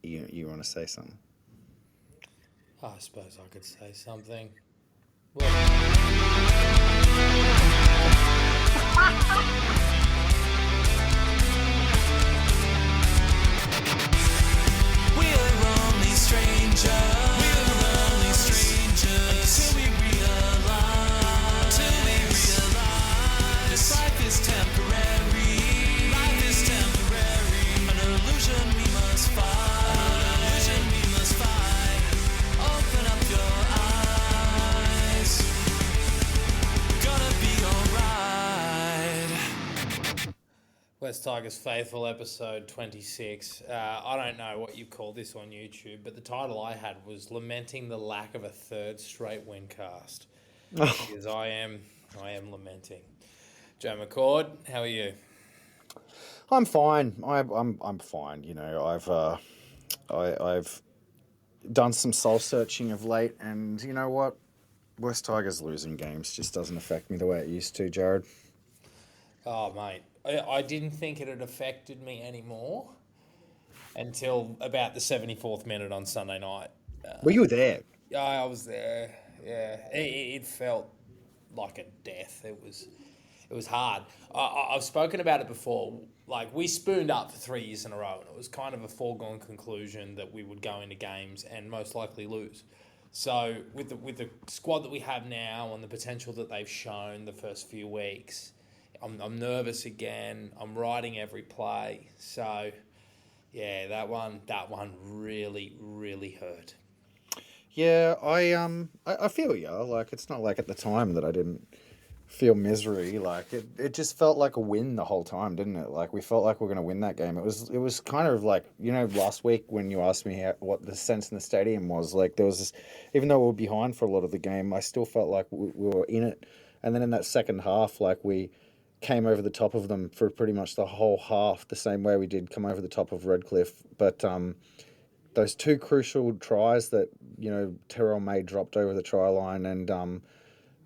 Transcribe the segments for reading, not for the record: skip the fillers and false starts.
you want to say something? I suppose I could say something. Well, We're only strangers. We're only strangers. Till we realize this life is temporary. Life is temporary. An illusion we must fight. An illusion we must fight. Open up your eyes. Gonna be alright. West Tigers Faithful, episode 26. I don't know what you call this on YouTube, but the title I had was Lamenting the Lack of a Third Straight Win Cast. Because I am lamenting. Joe McCord, how are you? I'm fine. I'm fine. You know, I've done some soul searching of late, and you know what? West Tigers losing games just doesn't affect me the way it used to, Jared. Oh, mate. I didn't think it had affected me anymore until about the 74th minute on Sunday night. Well, you were there. Yeah, I was there. Yeah, it felt like a death. It was hard. I've spoken about it before. Like, we spooned up for 3 years in a row, and it was kind of a foregone conclusion that we would go into games and most likely lose. So with the squad that we have now and the potential that they've shown the first few weeks, I'm nervous again. I'm riding every play. So yeah, that one really hurt. Yeah, I feel you. Like, it's not like at the time that I didn't feel misery. Like, it just felt like a win the whole time, didn't it? Like, we felt like we were going to win that game. It was kind of like, you know, last week when you asked me what the sense in the stadium was. Like, there was this, even though we were behind for a lot of the game, I still felt like we were in it. And then in that second half, like, we came over the top of them for pretty much the whole half, the same way we did come over the top of Redcliffe. But those two crucial tries that, you know, Terrell May dropped over the try line, and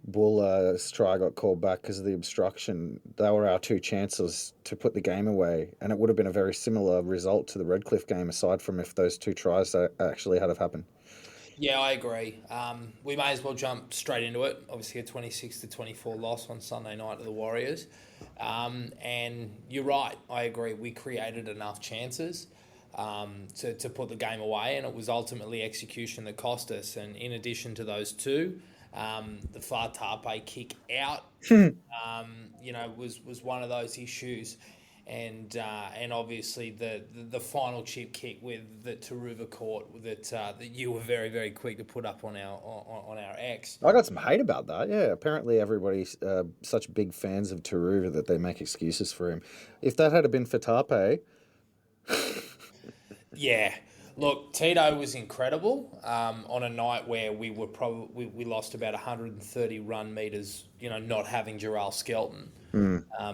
Bull's try got called back because of the obstruction. They were our two chances to put the game away, and it would have been a very similar result to the Redcliffe game, aside from if those two tries actually had have happened. Yeah, I agree. We may as well jump straight into it. Obviously, a 26-24 loss on Sunday night to the Warriors. And you're right. I agree. We created enough chances to put the game away, and it was ultimately execution that cost us. And in addition to those two, the Fatape kick out, was one of those issues. And obviously the final chip kick with the Taruva caught that you were very, very quick to put up on our X. I got some hate about that. Yeah, apparently everybody's such big fans of Taruva that they make excuses for him. If that had been for Tape, Yeah, look, Tito was incredible on a night where we lost about 130 run meters. You know, not having Jarrell Skelton.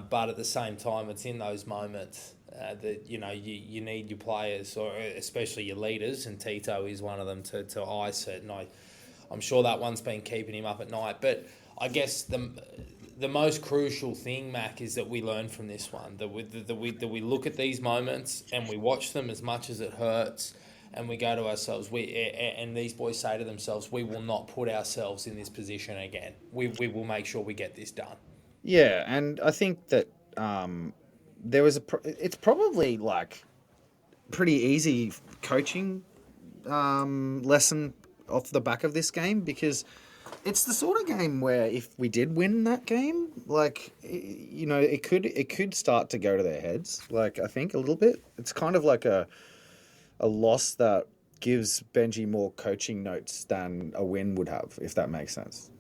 But at the same time, it's in those moments that, you know, you need your players, or especially your leaders, and Tito is one of them, to ice it. And I'm sure that one's been keeping him up at night. But I guess the most crucial thing, Mac, is that we learn from this one. That we look at these moments and we watch them as much as it hurts, and we go to ourselves. And these boys say to themselves, "We will not put ourselves in this position again. We will make sure we get this done." yeah, and I think that there was it's probably like pretty easy coaching lesson off the back of this game, because it's the sort of game where if we did win that game, like, you know, it could start to go to their heads. Like, I think a little bit. It's kind of like a loss that gives Benji more coaching notes than a win would have, if that makes sense.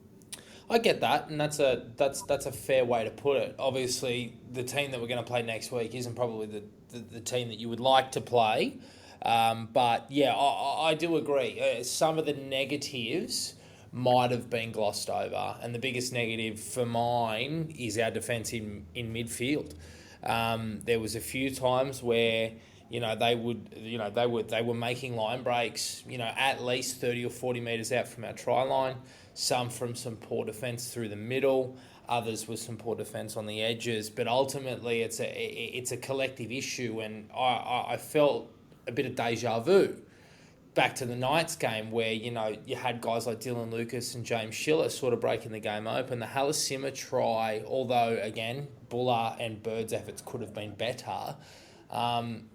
I get that, and that's a fair way to put it. Obviously, the team that we're going to play next week isn't probably the team that you would like to play, but yeah, I do agree. Some of the negatives might have been glossed over, and the biggest negative for mine is our defence in midfield. There was a few times where, you know, they were making line breaks, you know, at least 30 or 40 metres out from our try line. Some from some poor defence through the middle, others with some poor defence on the edges. But ultimately, it's a collective issue, and I felt a bit of deja vu back to the Knights game where, you know, you had guys like Dylan Lucas and James Schiller sort of breaking the game open. The Halasima try, although, again, Buller and Bird's efforts could have been better,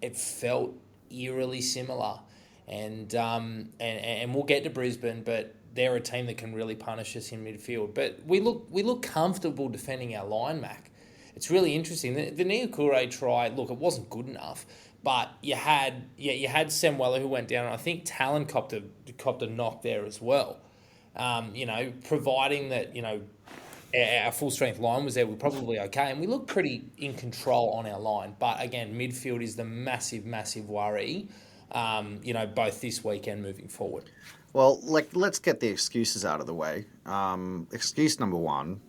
it felt eerily similar. And we'll get to Brisbane, but they're a team that can really punish us in midfield. But we look comfortable defending our line, Mac. It's really interesting. The Niukure try, look, it wasn't good enough, but you had Semwella who went down, and I think Talon copped a knock there as well. You know, providing that, you know, our full strength line was there, we're probably okay, and we look pretty in control on our line. But again, midfield is the massive worry. You know, both this week and moving forward. Well, let's get the excuses out of the way. Excuse number one,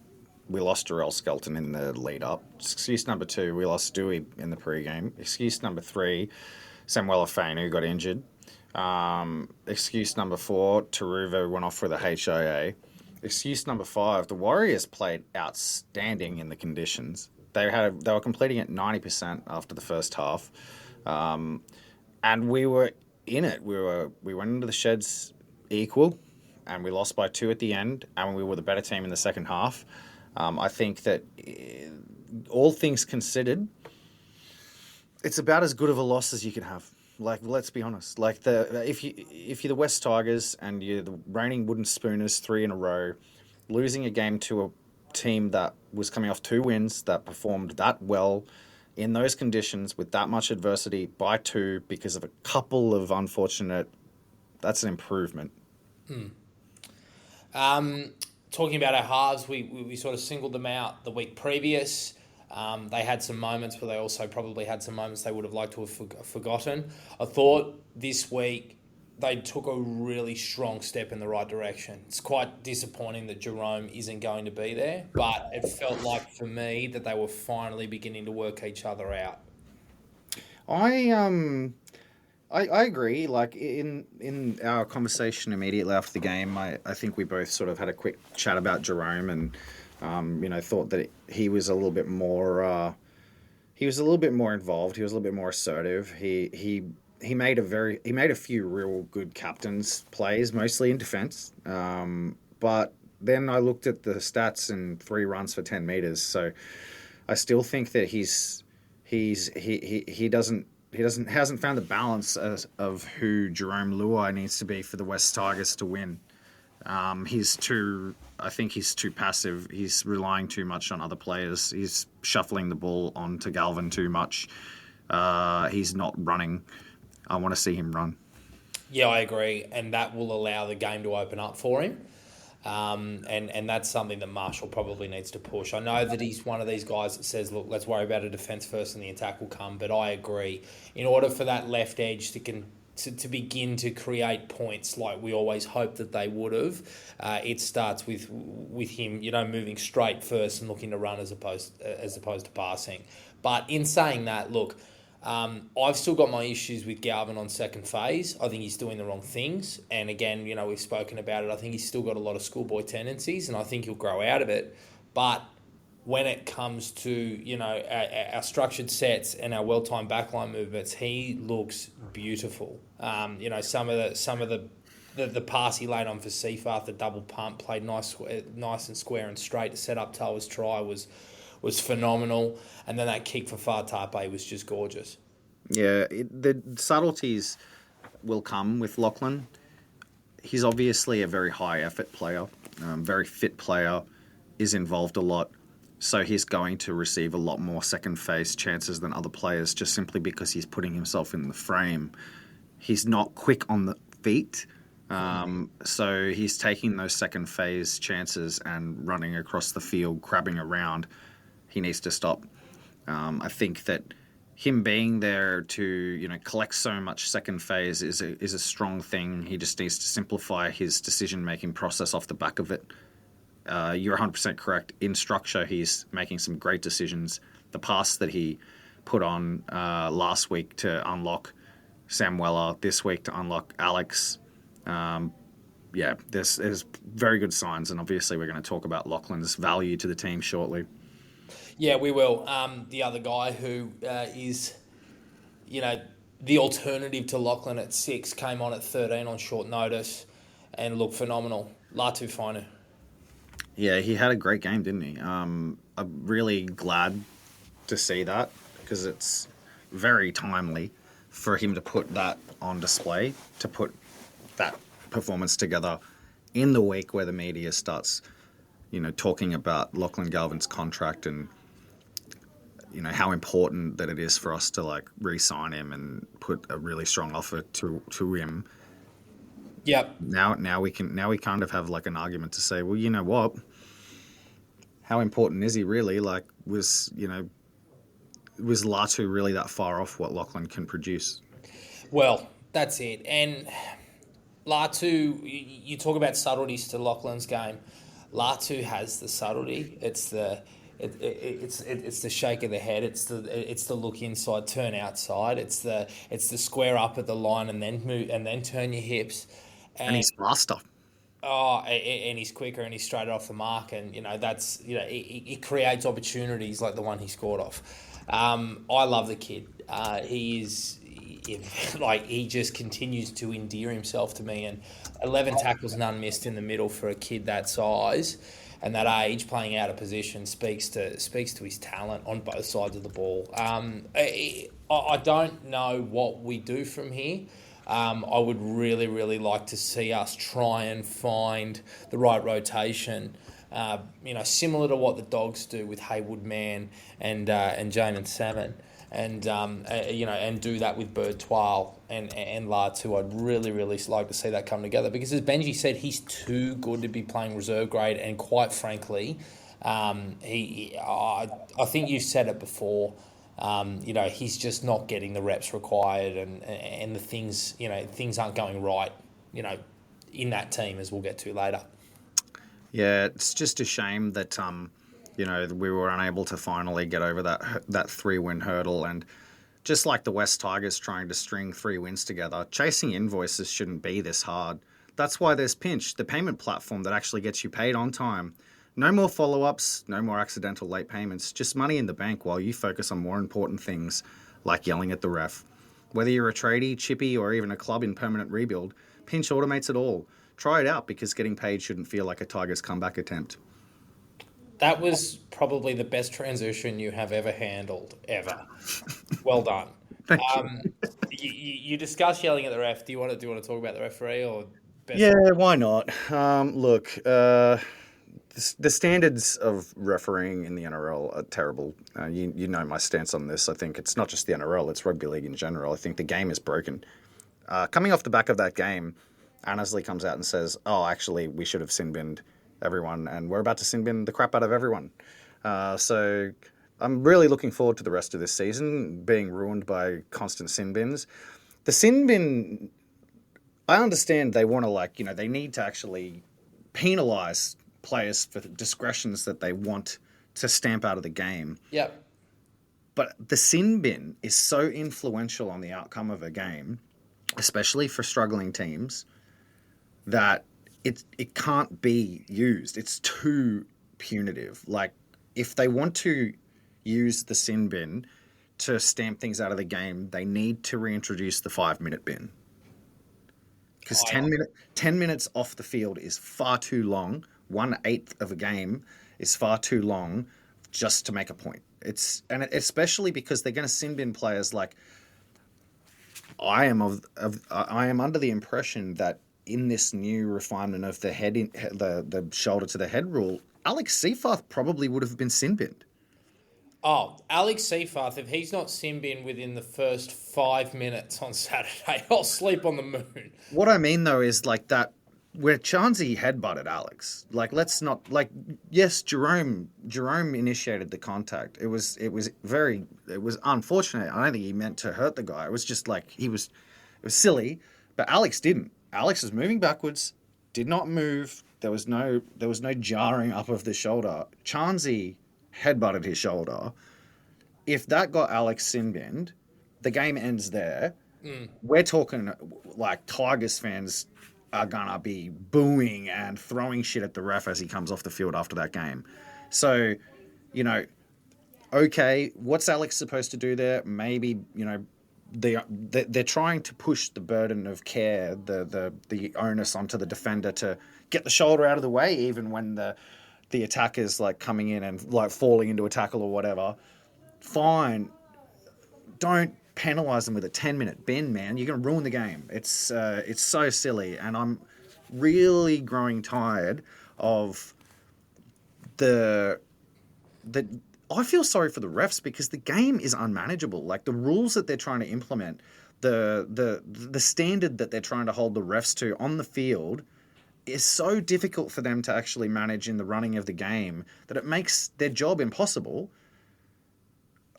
we lost Jarrell Skelton in the lead-up. Excuse number two, we lost Stewie in the pre-game. Excuse number three, Samuela Fain, who got injured. Excuse number four, Taruva went off with a HIA. Excuse number five, the Warriors played outstanding in the conditions. They were completing at 90% after the first half. And we were in it. We went into the sheds equal, and we lost by 2 at the end, and we were the better team in the second half. I think that all things considered, it's about as good of a loss as you can have. Like, let's be honest. Like, if you're the West Tigers and you're the reigning Wooden Spooners 3 in a row, losing a game to a team that was coming off 2 wins, that performed that well in those conditions with that much adversity by 2 because of a couple of unfortunate, that's an improvement. Talking about our halves, we sort of singled them out the week previous. They had some moments, but they also probably had some moments they would have liked to have forgotten. I thought this week they took a really strong step in the right direction. It's quite disappointing that Jerome isn't going to be there, but it felt like for me that they were finally beginning to work each other out. I agree. Like in our conversation immediately after the game, I think we both sort of had a quick chat about Jerome and you know, thought that he was a little bit more involved. He was a little bit more assertive. He made a few real good captain's plays, mostly in defence. But then I looked at the stats and 3 runs for 10 meters. So I still think that he hasn't found the balance of who Jerome Luai needs to be for the West Tigers to win. I think he's too passive. He's relying too much on other players. He's shuffling the ball onto Galvin too much. He's not running. I want to see him run. Yeah, I agree. And that will allow the game to open up for him. And that's something that Marshall probably needs to push. I know that he's one of these guys that says, look, let's worry about a defence first and the attack will come. But I agree. In order for that left edge to begin to create points like we always hoped that they would have, it starts with him, you know, moving straight first and looking to run as opposed to passing. But in saying that, look, I've still got my issues with Galvin on second phase. I think he's doing the wrong things. And again, you know, we've spoken about it. I think he's still got a lot of schoolboy tendencies and I think he'll grow out of it. But when it comes to, you know, our structured sets and our well-timed backline movements, he looks beautiful. You know, some of the pass he laid on for Seafarth, the double pump, played nice and square and straight to set up Toa's try was phenomenal. And then that kick for Fatape was just gorgeous. Yeah, the subtleties will come with Lachlan. He's obviously a very high-effort player, very fit player, is involved a lot. So he's going to receive a lot more second phase chances than other players just simply because he's putting himself in the frame. He's not quick on the feet, so he's taking those second phase chances and running across the field, crabbing around. He needs to stop. I think that him being there to, you know, collect so much second phase is a strong thing. He just needs to simplify his decision-making process off the back of it. You're 100% correct. In structure, he's making some great decisions. The pass that he put on last week to unlock Samuela, this week to unlock Alex. There's very good signs, and obviously we're going to talk about Lachlan's value to the team shortly. Yeah, we will. The other guy who is, you know, the alternative to Lachlan at 6 came on at 13 on short notice and looked phenomenal. Latu Fainu. Yeah, he had a great game, didn't he? I'm really glad to see that because it's very timely for him to put that on display, to put that performance together in the week where the media starts, talking about Lachlan Galvin's contract and, how important that it is for us to like re-sign him and put a really strong offer to him. Yep. Now we kind of have like an argument to say, well, you know what? How important is he really? Like, was Latu really that far off what Lachlan can produce? Well, that's it. And Latu, you talk about subtleties to Lachlan's game. Latu has the subtlety. It's the shake of the head. It's the look inside, turn outside. It's the square up at the line and then move and then turn your hips. And he's faster. Oh, and he's quicker and he's straight off the mark, and that's it creates opportunities like the one he scored off. I love the kid. He just continues to endear himself to me, and 11 tackles, none missed in the middle for a kid that size and that age, playing out of position speaks to his talent on both sides of the ball. I don't know what we do from here. I would really, really like to see us try and find the right rotation, similar to what the Dogs do with Haywood Mann and Jamin Salmon, and do that with Bird Twal and Latu. I'd really, really like to see that come together because, as Benji said, he's too good to be playing reserve grade, and quite frankly, I think you said it before. He's just not getting the reps required, and the things aren't going right, in that team, as we'll get to later. Yeah, it's just a shame that we were unable to finally get over that 3-win hurdle, and just like the West Tigers trying to string 3 wins together, chasing invoices shouldn't be this hard. That's why there's Pinch, the payment platform that actually gets you paid on time. No more follow-ups, no more accidental late payments, just money in the bank while you focus on more important things like yelling at the ref. Whether you're a tradie, chippy, or even a club in permanent rebuild, Pinch automates it all. Try it out because getting paid shouldn't feel like a Tigers comeback attempt. That was probably the best transition you have ever handled, ever. Well done. Thank you. You discussed yelling at the ref. Do you want to talk about the referee or? Yeah, why not? Look. The standards of refereeing in the NRL are terrible. You know my stance on this. I think it's not just the NRL, it's rugby league in general. I think the game is broken. Coming off the back of that game, Annesley comes out and says, oh, actually, we should have sin-binned everyone, and we're about to sin-bin the crap out of everyone. So I'm really looking forward to the rest of this season being ruined by constant sin-bins. The sin-bin, I understand they want to, they need to actually penalise players for discretions that they want to stamp out of the game. Yep. But the sin bin is so influential on the outcome of a game, especially for struggling teams, that it can't be used. It's too punitive. Like, if they want to use the sin bin to stamp things out of the game, they need to reintroduce the 5-minute bin. Because 10 minutes off the field is far too long. 1/8 of a game is far too long just to make a point. Especially because they're going to sin bin players. Like, I am under the impression that in this new refinement of the shoulder to the head rule, Alex Seyfarth probably would have been sin binned. Oh, Alex Seyfarth, if he's not sin bin within the first 5 minutes on Saturday, I'll sleep on the moon. What I mean though is like that. Where Chauncey headbutted Alex, let's not yes, Jerome initiated the contact. It was unfortunate. I don't think he meant to hurt the guy. It was just it was silly, but Alex didn't. Alex was moving backwards, did not move. There was no jarring up of the shoulder. Chauncey headbutted his shoulder. If that got Alex sin-binned, the game ends there. We're talking like Tigers fans are gonna be booing and throwing shit at the ref as he comes off the field after that game. So, okay, what's Alex supposed to do there? Maybe, they're trying to push the burden of care, the onus onto the defender to get the shoulder out of the way, even when the attacker's like coming in and like falling into a tackle or whatever. Fine, don't penalise them with a 10-minute bin, man. You're going to ruin the game. It's so silly, and I'm really growing tired of the. I feel sorry for the refs because the game is unmanageable. Like the rules that they're trying to implement, the standard that they're trying to hold the refs to on the field is so difficult for them to actually manage in the running of the game that it makes their job impossible.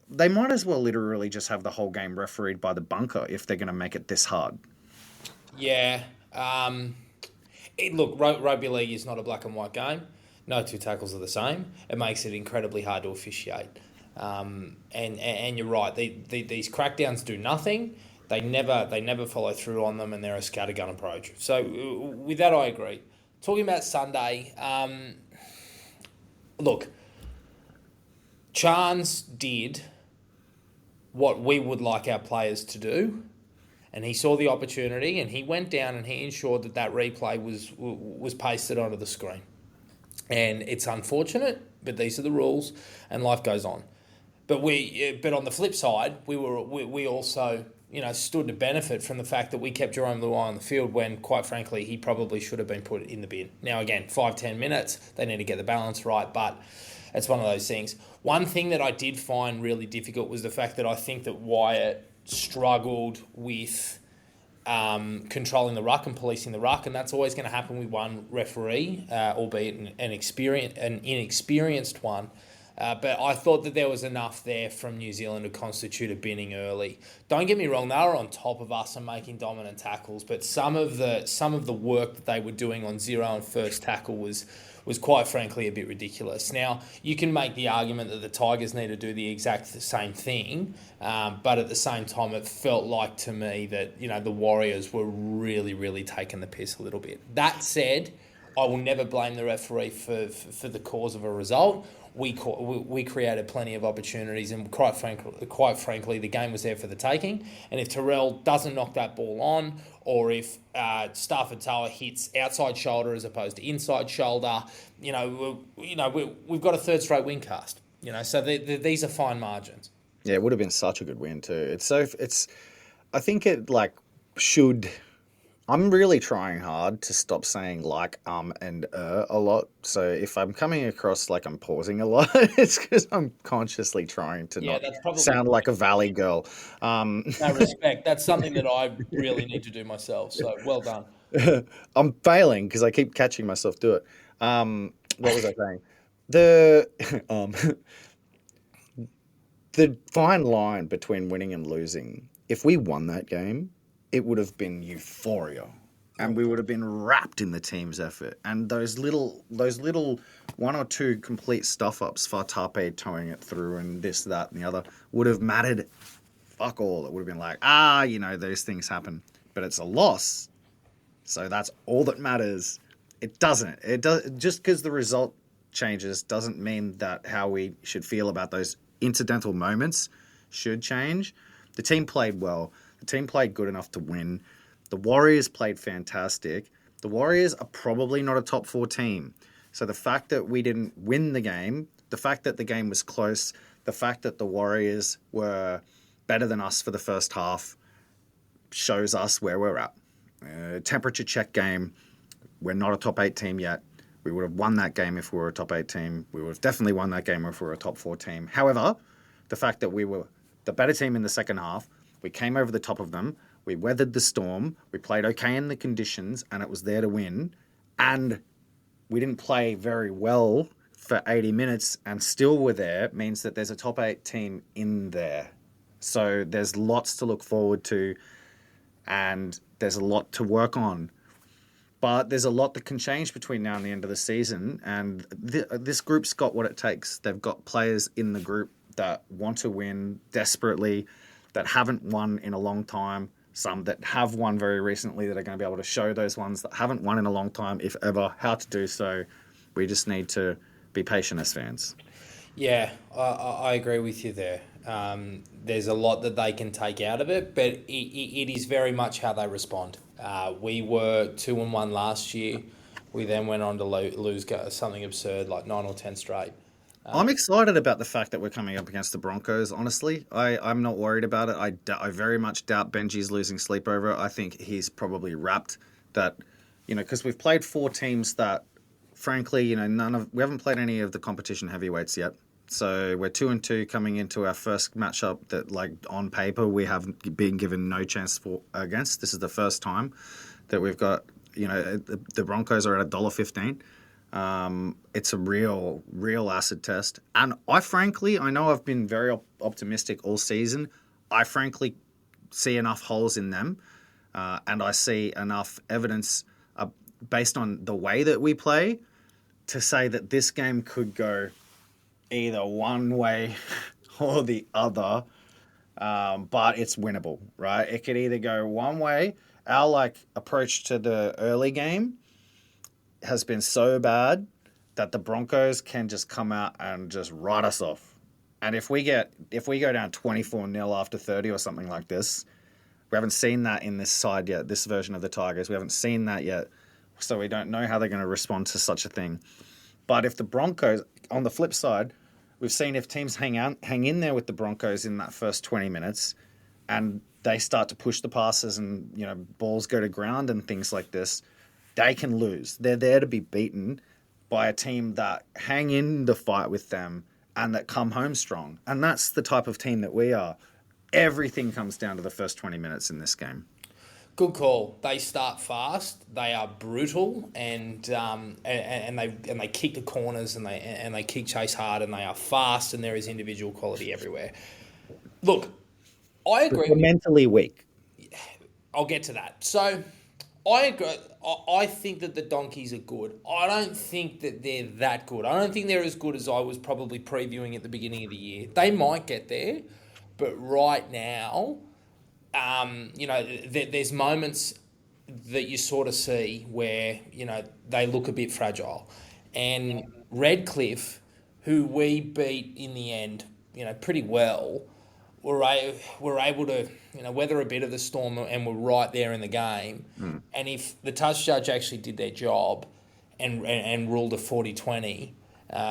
They might as well literally just have the whole game refereed by the bunker if they're going to make it this hard. Yeah. Look, rugby league is not a black and white game. No two tackles are the same. It makes it incredibly hard to officiate. And you're right. These crackdowns do nothing. They never follow through on them, and they're a scattergun approach. So with that, I agree. Talking about Sunday, look, Chance did what we would like our players to do, and he saw the opportunity, and he went down and he ensured that replay was pasted onto the screen. And it's unfortunate, but these are the rules, and life goes on. But on the flip side, we also stood to benefit from the fact that we kept Jerome Luai on the field when, quite frankly, he probably should have been put in the bin. Now, again, 5-10 minutes, they need to get the balance right, but it's one of those things. One thing that I did find really difficult was the fact that I think that Wyatt struggled with controlling the ruck and policing the ruck, and that's always going to happen with one referee, albeit an inexperienced one. But I thought that there was enough there from New Zealand to constitute a binning early. Don't get me wrong; they were on top of us and making dominant tackles, but some of the work that they were doing on zero and first tackle was quite frankly a bit ridiculous. Now, you can make the argument that the Tigers need to do the exact same thing, but at the same time, it felt like to me that the Warriors were really, really taking the piss a little bit. That said, I will never blame the referee for the cause of a result. We created plenty of opportunities, and quite frankly, the game was there for the taking. And if Terrell doesn't knock that ball on, or if Stafford Toa hits outside shoulder as opposed to inside shoulder, we've got a third straight win cast. So these are fine margins. Yeah, it would have been such a good win too. I think it should. I'm really trying hard to stop saying and a lot. So if I'm coming across like I'm pausing a lot, it's because I'm consciously trying to not sound like a valley girl. No respect. That's something that I really need to do myself. So well done. I'm failing because I keep catching myself do it. What was I saying? The fine line between winning and losing. If we won that game, it would have been euphoria, and we would have been wrapped in the team's effort. And those little one or two complete stuff ups, Fatape towing it through, and this, that, and the other, would have mattered fuck all. It would have been like, those things happen, but it's a loss, so that's all that matters. It doesn't. It does just because the result changes doesn't mean that how we should feel about those incidental moments should change. The team played well. The team played good enough to win. The Warriors played fantastic. The Warriors are probably not a top 4 team. So the fact that we didn't win the game, the fact that the game was close, the fact that the Warriors were better than us for the first half shows us where we're at. Temperature check game. We're not a top 8 team yet. We would have won that game if we were a top 8 team. We would have definitely won that game if we were a top 4 team. However, the fact that we were the better team in the second half, we came over the top of them, we weathered the storm, we played okay in the conditions, and it was there to win. And we didn't play very well for 80 minutes and still were there, means that there's a top 8 team in there. So there's lots to look forward to, and there's a lot to work on. But there's a lot that can change between now and the end of the season, and this group's got what it takes. They've got players in the group that want to win desperately, that haven't won in a long time, some that have won very recently that are going to be able to show those ones that haven't won in a long time, if ever, how to do so. We just need to be patient as fans. Yeah, I agree with you there. There's a lot that they can take out of it, but it is very much how they respond. We were 2-1 last year. We then went on to lose something absurd like 9 or 10 straight. I'm excited about the fact that we're coming up against the Broncos, honestly. I'm not worried about it. I very much doubt Benji's losing sleep over it. I think he's probably wrapped that, because we've played four teams that, frankly, we haven't played any of the competition heavyweights yet. So we're 2-2 coming into our first matchup that, like, on paper, we have been given no chance against. This is the first time that we've got, the Broncos are at $1.15. It's a real acid test. And I know I've been very optimistic all season. I frankly see enough holes in them. And I see enough evidence based on the way that we play to say that this game could go either one way or the other. But it's winnable, right? It could either go one way. Our approach to the early game has been so bad that the Broncos can just come out and just write us off. And if we go down 24-0 after 30 or something like this, we haven't seen that in this side yet, this version of the Tigers. We haven't seen that yet. So we don't know how they're going to respond to such a thing. But if the Broncos, on the flip side, we've seen if teams hang in there with the Broncos in that first 20 minutes and they start to push the passes and, balls go to ground and things like this, they can lose. They're there to be beaten by a team that hang in the fight with them and that come home strong. And that's the type of team that we are. Everything comes down to the first 20 minutes in this game. Good call. They start fast. They are brutal, and they kick the corners and they kick chase hard, and they are fast, and there is individual quality everywhere. Look, I agree. We're mentally weak. I'll get to that. So I agree. I think that the Donkeys are good. I don't think that they're that good. I don't think they're as good as I was probably previewing at the beginning of the year. They might get there, but right now, there's moments that you sort of see where, they look a bit fragile. And Redcliffe, who we beat in the end, pretty well, were able to, weather a bit of the storm and were right there in the game. And if the touch judge actually did their job and ruled a 40-20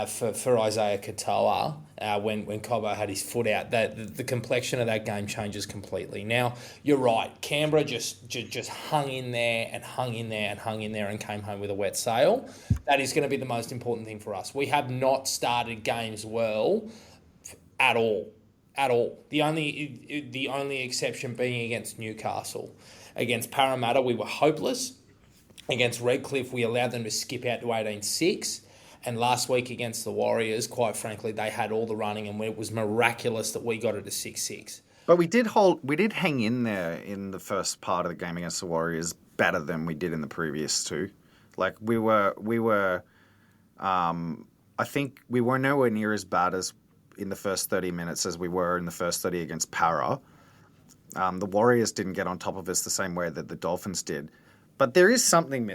for Isaiah Katoa when Cobbo had his foot out, that the complexion of that game changes completely. Now, you're right. Canberra just hung in there and hung in there and hung in there and came home with a wet sail. That is going to be the most important thing for us. We have not started games well at all. At all. The only exception being against Newcastle. Against Parramatta, we were hopeless. Against Redcliffe, we allowed them to skip out to 18-6. And last week against the Warriors, quite frankly, they had all the running, and it was miraculous that we got it to 6-6. But we did hang in there in the first part of the game against the Warriors better than we did in the previous two. Like I think we were nowhere near as bad as in the first 30 minutes as we were in the first 30 against Para. The Warriors didn't get on top of us the same way that the Dolphins did. But there's something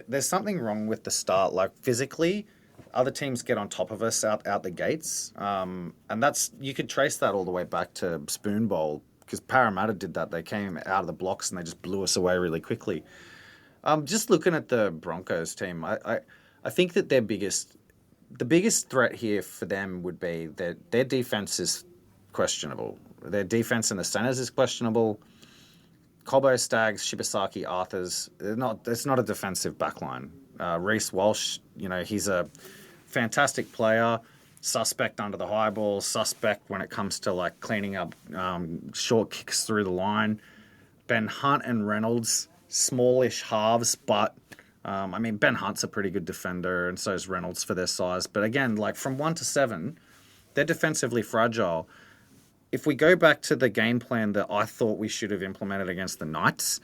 wrong with the start. Like, physically, other teams get on top of us out the gates. And you could trace that all the way back to Spoon Bowl, because Parramatta did that. They came out of the blocks and they just blew us away really quickly. Just looking at the Broncos team, I think that the biggest threat here for them would be that their defense is questionable. Their defense in the centers is questionable. Cobbo, Staggs, Shibasaki, Arthurs. It's not a defensive backline. Reece Walsh, he's a fantastic player. Suspect under the high ball. Suspect when it comes to cleaning up short kicks through the line. Ben Hunt and Reynolds, smallish halves, but Ben Hunt's a pretty good defender, and so is Reynolds for their size. But again, from 1 to 7, they're defensively fragile. If we go back to the game plan that I thought we should have implemented against the Knights,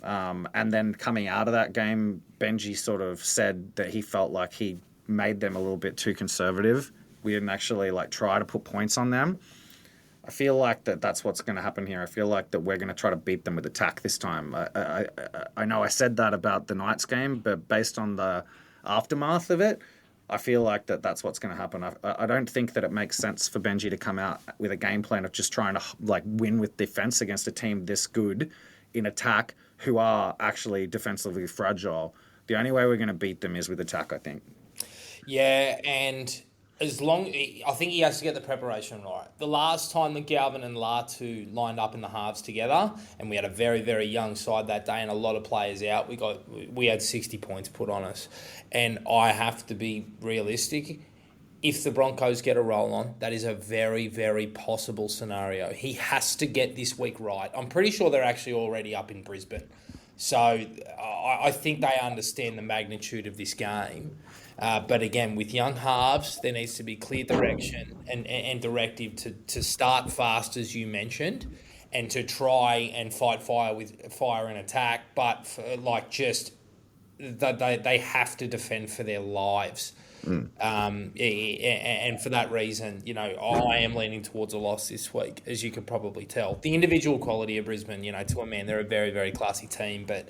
and then coming out of that game, Benji sort of said that he felt like he made them a little bit too conservative. We didn't actually try to put points on them. I feel like that's what's going to happen here. I feel like that we're going to try to beat them with attack this time. I know I said that about the Knights game, but based on the aftermath of it, I feel like that's what's going to happen. I don't think that it makes sense for Benji to come out with a game plan of just trying to like win with defense against a team this good in attack who are actually defensively fragile. The only way we're going to beat them is with attack, I think. Yeah, and I think he has to get the preparation right. The last time that Galvin and Latu lined up in the halves together, and we had a very, very young side that day and a lot of players out, we had 60 points put on us. And I have to be realistic. If the Broncos get a roll on, that is a very, very possible scenario. He has to get this week right. I'm pretty sure they're actually already up in Brisbane. So I think they understand the magnitude of this game. But again, with young halves, there needs to be clear direction and directive to start fast, as you mentioned, and to try and fight fire with fire and attack. But they have to defend for their lives. And for that reason, I am leaning towards a loss this week, as you could probably tell. The individual quality of Brisbane, to a man, they're a very, very classy team. But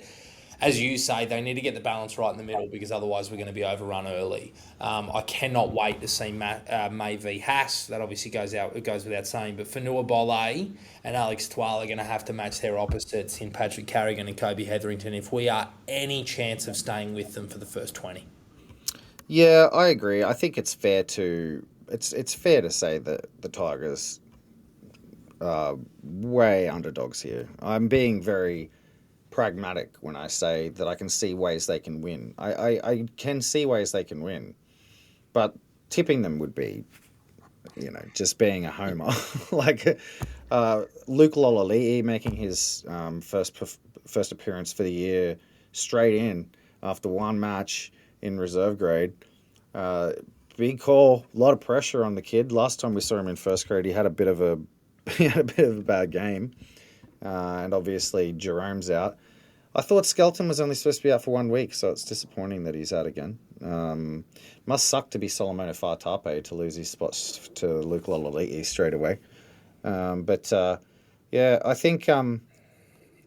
as you say, they need to get the balance right in the middle because otherwise we're going to be overrun early. I cannot wait to see May v Haas. That obviously goes without saying. But Fanua Bole and Alex Twal are going to have to match their opposites in Patrick Carrigan and Kobe Hetherington if we are any chance of staying with them for the first 20. Yeah, I agree. I think it's fair to say that the Tigers are way underdogs here. I'm being very pragmatic when I say that I can see ways they can win. I can see ways they can win, but tipping them would be, just being a homer. Like Luke Lololi'i making his first appearance for the year straight in after one match in reserve grade. Big call, a lot of pressure on the kid. Last time we saw him in first grade, he had a bit of a bad game, and obviously Jerome's out. I thought Skelton was only supposed to be out for 1 week, so it's disappointing that he's out again. Must suck to be Solomon Fatape to lose his spots to Luke Lololi'i straight away. Yeah, I think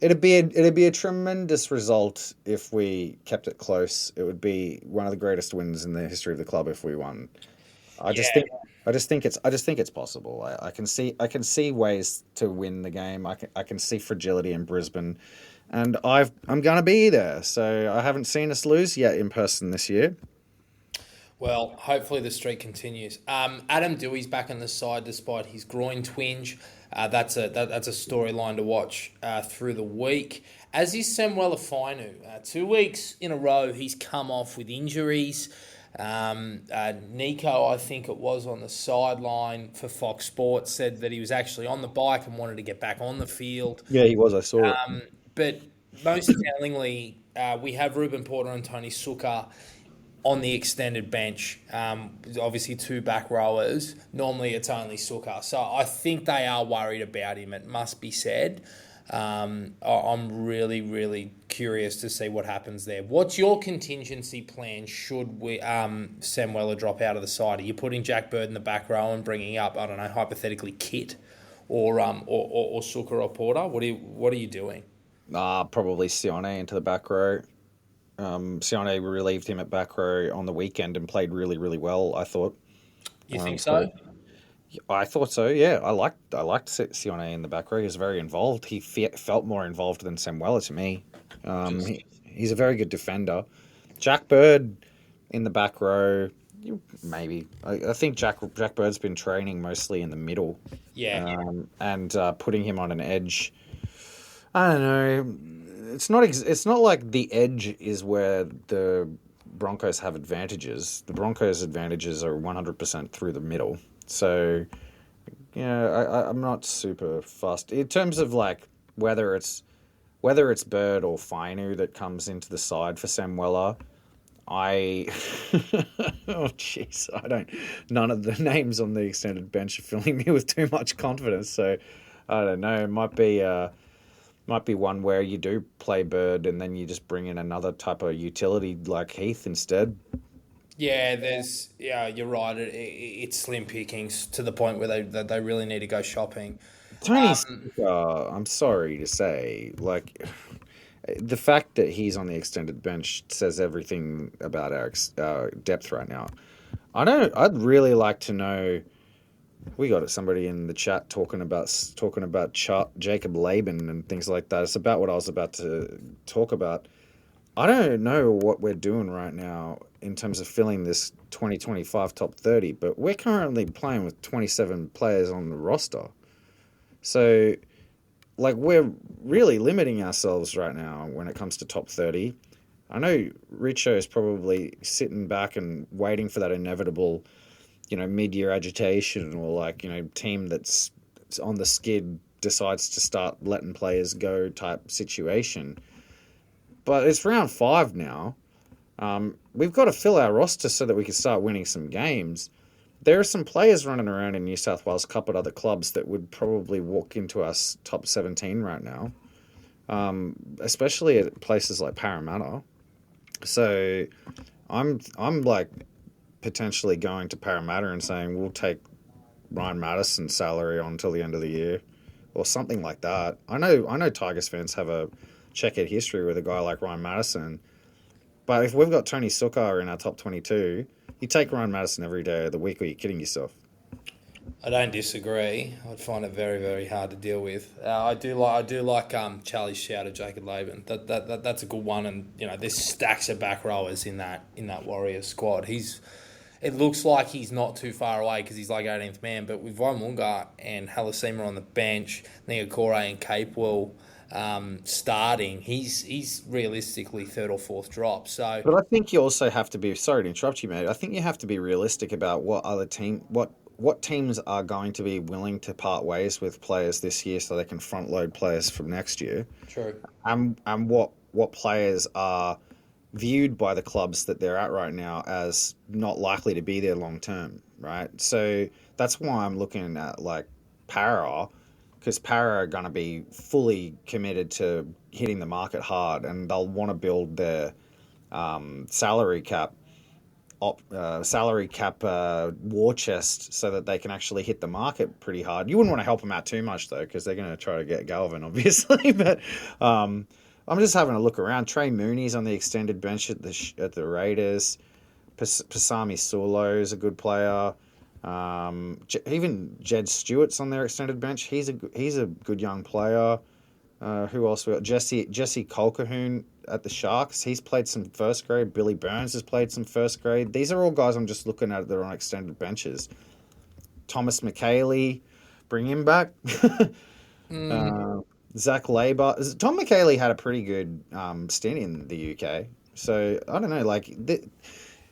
it'd be a tremendous result if we kept it close. It would be one of the greatest wins in the history of the club if we won. I just think it's possible. I can see ways to win the game. I can see fragility in Brisbane, and I'm gonna be there. So I haven't seen us lose yet in person this year. Well, hopefully the streak continues. Adam Dewey's back on the side despite his groin twinge. That's a storyline to watch through the week. As is Samuel Fainu. 2 weeks in a row, he's come off with injuries. Nico, I think it was, on the sideline for Fox Sports, said that he was actually on the bike and wanted to get back on the field. Yeah, he was. I saw it. But most tellingly, we have Ruben Porter and Tony Suka on the extended bench. Obviously 2 back rowers. Normally it's only Suka. So I think they are worried about him, it must be said. I'm really, really curious to see what happens there. What's your contingency plan should we Samuela drop out of the side? Are you putting Jack Bird in the back row and bringing up, I don't know, hypothetically Kit or Suka or Porter? What are you doing? Probably Sione into the back row. Sione relieved him at back row on the weekend and played really, really well, I thought. You think so? I thought so, yeah. I liked Sione in the back row. He was very involved. He felt more involved than Samuela to me. He's a very good defender. Jack Bird in the back row, maybe. I think Jack Bird's been training mostly in the middle. Yeah. And putting him on an edge, I don't know. It's not like the edge is where the Broncos have advantages. The Broncos' advantages are 100% through the middle. So, I'm not super fussed in terms of like whether it's Bird or Fainu that comes into the side for Samuela. None of the names on the extended bench are filling me with too much confidence. So, I don't know. It might be one where you do play Bird and then you just bring in another type of utility like Heath instead. Yeah, you're right. It's slim pickings to the point where they really need to go shopping. Tony, I'm sorry to say, like, the fact that he's on the extended bench says everything about our depth right now. I'd really like to know. We got somebody in the chat talking about Jacob Laban and things like that. It's about what I was about to talk about. I don't know what we're doing right now in terms of filling this 2025 top 30, but we're currently playing with 27 players on the roster. So, like, we're really limiting ourselves right now when it comes to top 30. I know Richo is probably sitting back and waiting for that inevitable, mid-year agitation, or like, team that's on the skid decides to start letting players go type situation. But it's round 5 now. We've got to fill our roster so that we can start winning some games. There are some players running around in New South Wales Cup at other clubs that would probably walk into our top 17 right now, especially at places like Parramatta. So I'm like potentially going to Parramatta and saying we'll take Ryan Madison's salary on until the end of the year, or something like that. I know Tigers fans have a checkered history with a guy like Ryan Madison, but if we've got Tony Sukar in our top 22, you take Ryan Madison every day of the week, or you're kidding yourself. I don't disagree. I'd find it very, very hard to deal with. I do like Charlie's shout of Jacob Laban. That's a good one, and there's stacks of back rowers in that Warriors squad. It looks like he's not too far away because he's like 18th man, but with Von Munga and Halasima on the bench, Niakore and Capewell starting, he's realistically third or fourth drop. So, But I think you also have to be, sorry to interrupt you, mate. I think you have to be realistic about what teams are going to be willing to part ways with players this year so they can front load players from next year. true. And what players are viewed by the clubs that they're at right now as not likely to be there long term, right? So that's why I'm looking at like Para, because Para are going to be fully committed to hitting the market hard, and they'll want to build their salary cap war chest so that they can actually hit the market pretty hard. You wouldn't want to help them out too much though, because they're going to try to get Galvin, obviously. But I'm just having a look around. Trey Mooney's on the extended bench at the Raiders. Pasami Sulo is a good player. Even Jed Stewart's on their extended bench. He's a good young player. Who else? We got Jesse Colquhoun at the Sharks. He's played some first grade. Billy Burns has played some first grade. These are all guys I'm just looking at that are on extended benches. Thomas McKaylee, bring him back. Zach Labour. Tom McKaylee had a pretty good stint in the UK. So I don't know. Like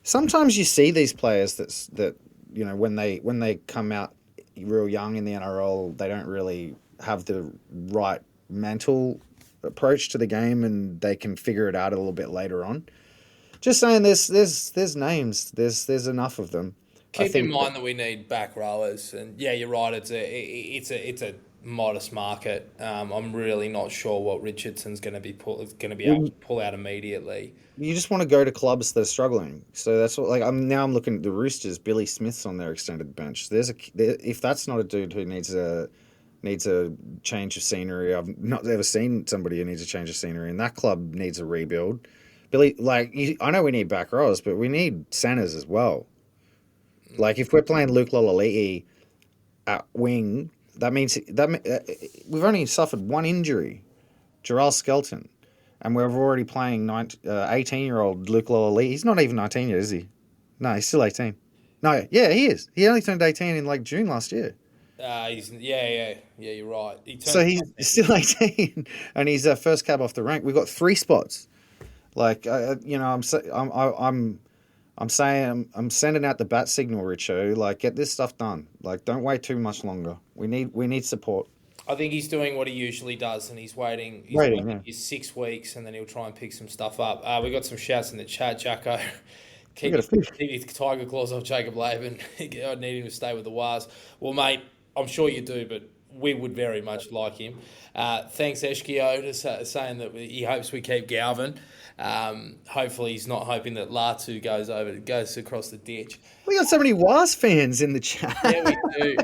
sometimes you see these players that when they come out real young in the NRL, they don't really have the right mental approach to the game, and they can figure it out a little bit later on. Just saying, there's names. There's enough of them. Keep in mind that we need back rowers, and yeah, you're right. It's a modest market. I'm really not sure what Richardson's going to be able to pull out immediately. You just want to go to clubs that are struggling. So that's what. Like I'm looking at the Roosters. Billy Smith's on their extended bench. If that's not a dude who needs a change of scenery. I've not ever seen somebody who needs a change of scenery, and that club needs a rebuild. Billy, I know we need back rows, but we need centers as well. Like if we're playing Luke Lolaliti at wing, that means we've only suffered one injury, Jarrell Skelton, and we're already playing 18-year-old Luke Lolaliti. He's not even 19 yet, is he? No, he's still 18. No, yeah, he is. He only turned 18 in like June last year. You're right. So he's still 18, and he's first cab off the rank. We've got 3 spots. Like I'm saying, I'm sending out the bat signal, Richo. Like, get this stuff done. Like, don't wait too much longer. We need support. I think he's doing what he usually does, and he's waiting. He's 6 weeks, and then he'll try and pick some stuff up. We got some shouts in the chat, Jacko. Keep his tiger claws off Jacob Laban. I need him to stay with the Waaaahs. Well, mate, I'm sure you do, but we would very much like him. Thanks, Eshkio, saying that he hopes we keep Galvin. Hopefully he's not hoping that Latu goes across the ditch. We got so many Waaaahs fans in the chat. Yeah, we do.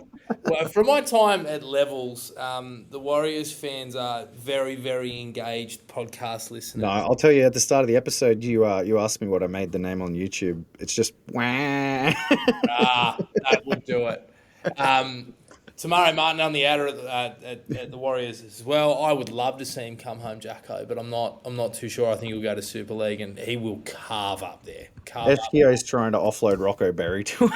from my time at Levels, the Warriors fans are very, very engaged podcast listeners. No, I'll tell you at the start of the episode, you asked me what I made the name on YouTube. It's just Waaaah. That would do it. Tomorrow, Martin on the outer at the Warriors as well. I would love to see him come home, Jacko, but I'm not too sure. I think he'll go to Super League and he will carve up there. SGO's trying to offload Rocco Berry to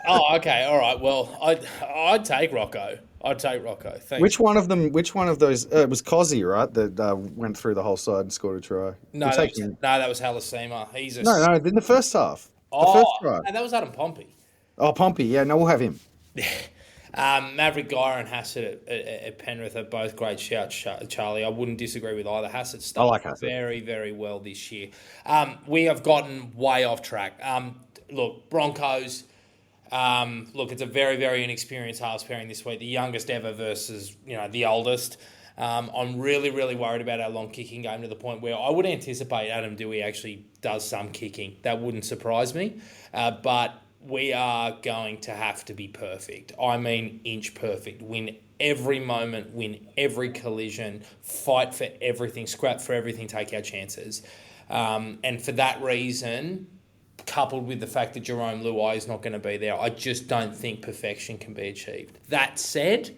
Oh, okay, all right. Well, I'd take Rocco. Thanks. Which one of them? Which one of those? It was Cozzy, right? That went through the whole side and scored a try. No, that was Halasima. He's no. In the first half, the first try. No, that was Adam Pompey. Oh, Pompey. Yeah, no, we'll have him. Maverick Geyer and Hassett at Penrith are both great shouts, Charlie. I wouldn't disagree with either. Hassett started very, very well this year. We have gotten way off track. Look, Broncos. Look, it's a very, very inexperienced halves pairing this week. The youngest ever versus, the oldest. I'm really, really worried about our long kicking game to the point where I would anticipate Adam Dewey actually does some kicking. That wouldn't surprise me. But we are going to have to be perfect. I mean, inch perfect. Win every moment, win every collision, fight for everything, scrap for everything, take our chances. And for that reason, coupled with the fact that Jerome Luai is not going to be there, I just don't think perfection can be achieved. That said,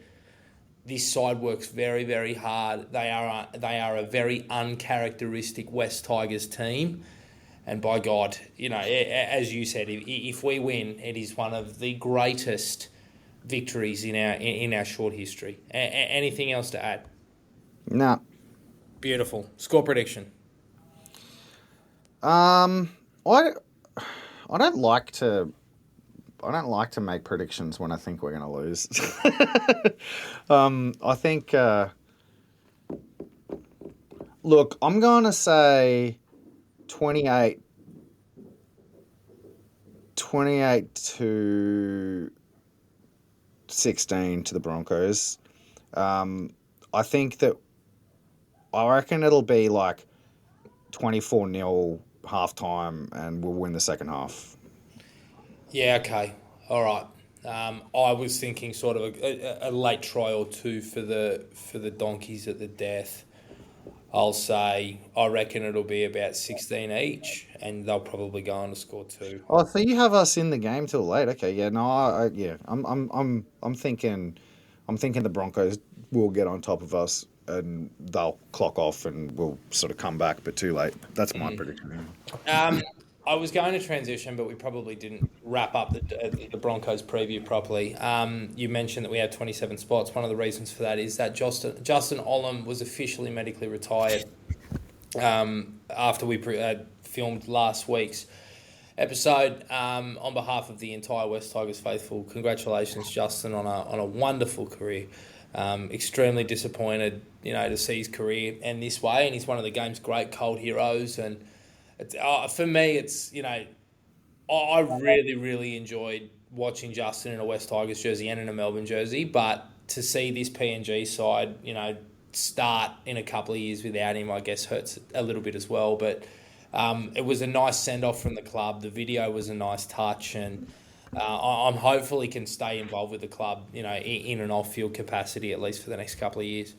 this side works very, very hard. They are a very uncharacteristic West Tigers team. And by God, as you said, if we win, it is one of the greatest victories in our short history. Anything else to add? No. Beautiful. Score prediction. I don't like to make predictions when I think we're going to lose. I think. Look, I'm going to say 28 to 16 to the Broncos. I reckon it'll be like 24-0 half-time and we'll win the second half. Yeah, okay. All right. I was thinking sort of a late try or two for the Donkeys at the death. I'll say I reckon it'll be about 16 each, and they'll probably go on to score 2. Oh, so you have us in the game till late? Okay, yeah, no, I'm thinking the Broncos will get on top of us and they'll clock off and we'll sort of come back, but too late. That's my prediction. I was going to transition, but we probably didn't wrap up the Broncos preview properly. You mentioned that we had 27 spots. One of the reasons for that is that Justin Olam was officially medically retired after we filmed last week's episode. On behalf of the entire West Tigers faithful, congratulations, Justin, on a wonderful career. Extremely disappointed, to see his career end this way, and he's one of the game's great cold heroes. And for me, it's, I really, really enjoyed watching Justin in a West Tigers jersey and in a Melbourne jersey. But to see this PNG side, start in a couple of years without him, I guess hurts a little bit as well. But it was a nice send-off from the club. The video was a nice touch, and I'm hopeful he can stay involved with the club, in an off-field capacity at least for the next couple of years.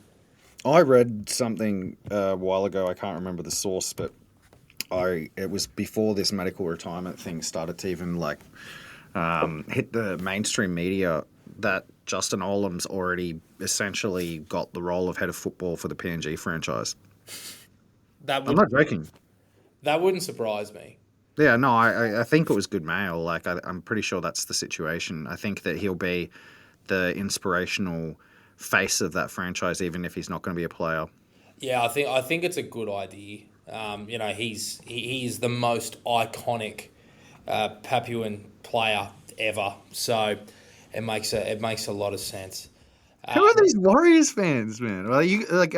I read something a while ago. I can't remember the source, but it was before this medical retirement thing started to even hit the mainstream media that Justin Olam's already essentially got the role of head of football for the PNG franchise. I'm not joking. That wouldn't surprise me. Yeah, no, I think it was good mail. I'm pretty sure that's the situation. I think that he'll be the inspirational face of that franchise, even if he's not going to be a player. Yeah, I think it's a good idea. He's the most iconic Papuan player ever, so it makes a lot of sense. Who are these Warriors fans, man? Are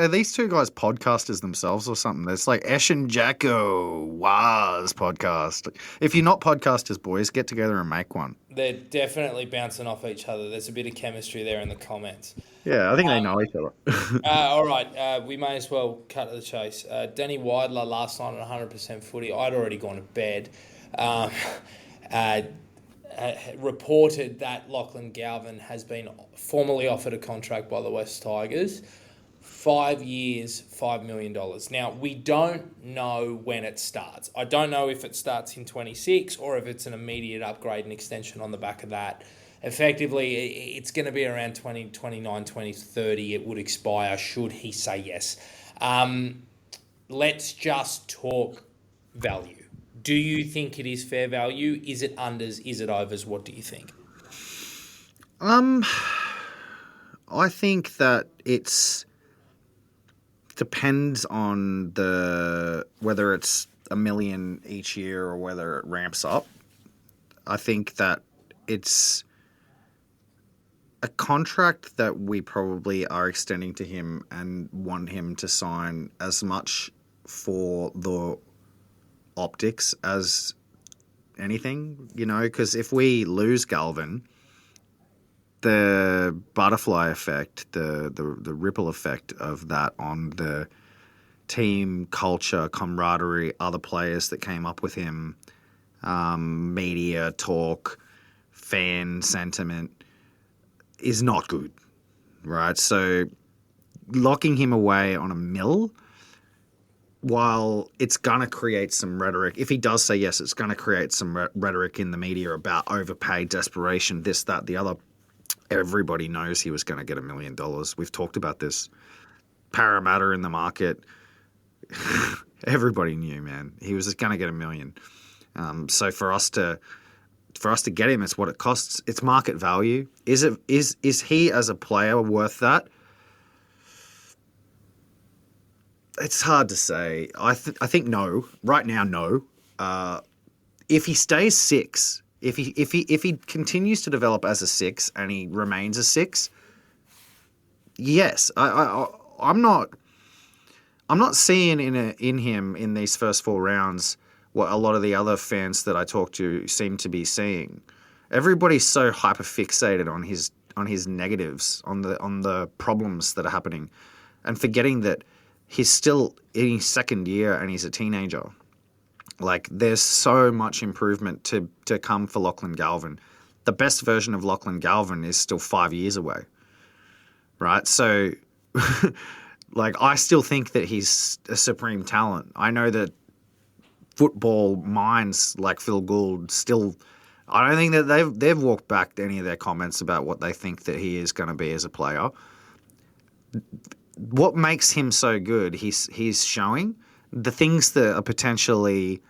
these two guys podcasters themselves or something? It's like Esh and Jacko Waaaah's podcast. If you're not podcasters, boys, get together and make one. They're definitely bouncing off each other. There's a bit of chemistry there in the comments. Yeah, I think they know each other. All right, we may as well cut to the chase. Danny Weidler last night at 100% footy. I'd already gone to bed. reported that Lachlan Galvin has been formally offered a contract by the West Tigers. 5 years, $5 million. Now, we don't know when it starts. I don't know if it starts in 26 or if it's an immediate upgrade and extension on the back of that. Effectively, it's going to be around 2029, 2030. It would expire should he say yes. Let's just talk value. Do you think it is fair value? Is it unders? Is it overs? What do you think? I think that it's depends on whether it's $1 million each year or whether it ramps up. I think that it's a contract that we probably are extending to him and want him to sign as much for the optics as anything, because if we lose Galvin, the butterfly effect, the ripple effect of that on the team culture, camaraderie, other players that came up with him, media talk, fan sentiment is not good, right? So locking him away on $1 million, while it's going to create some rhetoric, if he does say yes, it's going to create some rhetoric in the media about overpaid, desperation, this, that, the other. Everybody knows he was going to get $1 million. We've talked about this. Parramatta in the market. Everybody knew, man. He was going to get $1 million. So for us to get him, it's what it costs. It's market value. Is he as a player worth that? It's hard to say. I think no. Right now, no. If he stays 6. If he continues to develop as a 6 and he remains a 6, yes, I'm not seeing in him in these first 4 rounds what a lot of the other fans that I talk to seem to be seeing. Everybody's so hyper fixated on his negatives, on the problems that are happening, and forgetting that he's still in his second year and he's a teenager. Like, there's so much improvement to come for Lachlan Galvin. The best version of Lachlan Galvin is still 5 years away, right? So, like, I still think that he's a supreme talent. I know that football minds like Phil Gould still, I don't think that they've walked back any of their comments about what they think that he is going to be as a player. What makes him so good, he's showing. The things that are potentially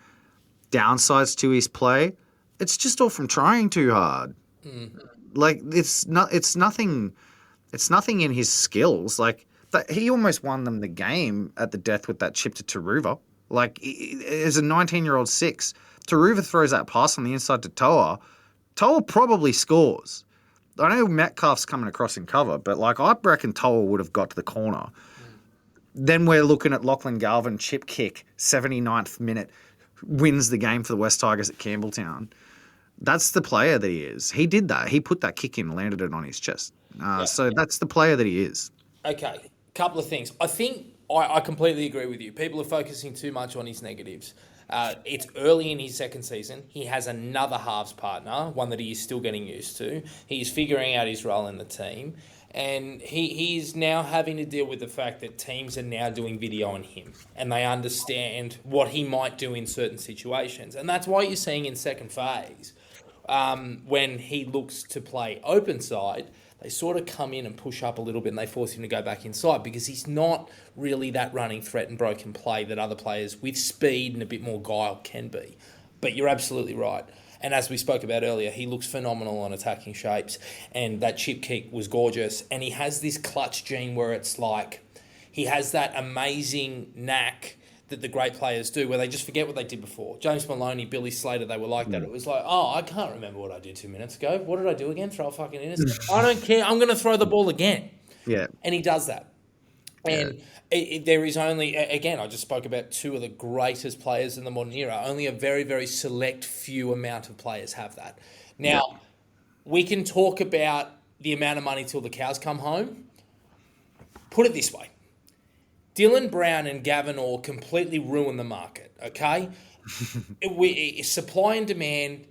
downsides to his play, it's just all from trying too hard. Like, it's nothing in his skills. Like, he almost won them the game at the death with that chip to Taruva. Like, as a 19-year-old 6, Taruva throws that pass on the inside to Toa. Toa probably scores. I know Metcalf's coming across in cover, but like, I reckon Toa would have got to the corner. Then we're looking at Lachlan Galvin, chip kick, 79th minute, wins the game for the West Tigers at Campbelltown. That's the player that he is. He did that. He put that kick in, landed it on his chest. So that's the player that he is. Okay, couple of things. I think I completely agree with you. People are focusing too much on his negatives. It's early in his second season. He has another halves partner, one that he is still getting used to. He's figuring out his role in the team. And he's now having to deal with the fact that teams are now doing video on him and they understand what he might do in certain situations. And that's why you're seeing in second phase, when he looks to play open side, they sort of come in and push up a little bit and they force him to go back inside because he's not really that running threat and broken play that other players with speed and a bit more guile can be. But you're absolutely right. And as we spoke about earlier, he looks phenomenal on attacking shapes. And that chip kick was gorgeous. And he has this clutch gene where it's like he has that amazing knack that the great players do where they just forget what they did before. James Maloney, Billy Slater, they were like that. It was like, I can't remember what I did 2 minutes ago. What did I do again? Throw a fucking intercept. I don't care. I'm going to throw the ball again. Yeah. And he does that. And there is only, again, I just spoke about 2 of the greatest players in the modern era. Only a very, very select few amount of players have that. Now, we can talk about the amount of money till the cows come home. Put it this way. Dylan Brown and Gavin Orr completely ruin the market, okay? Supply and demand,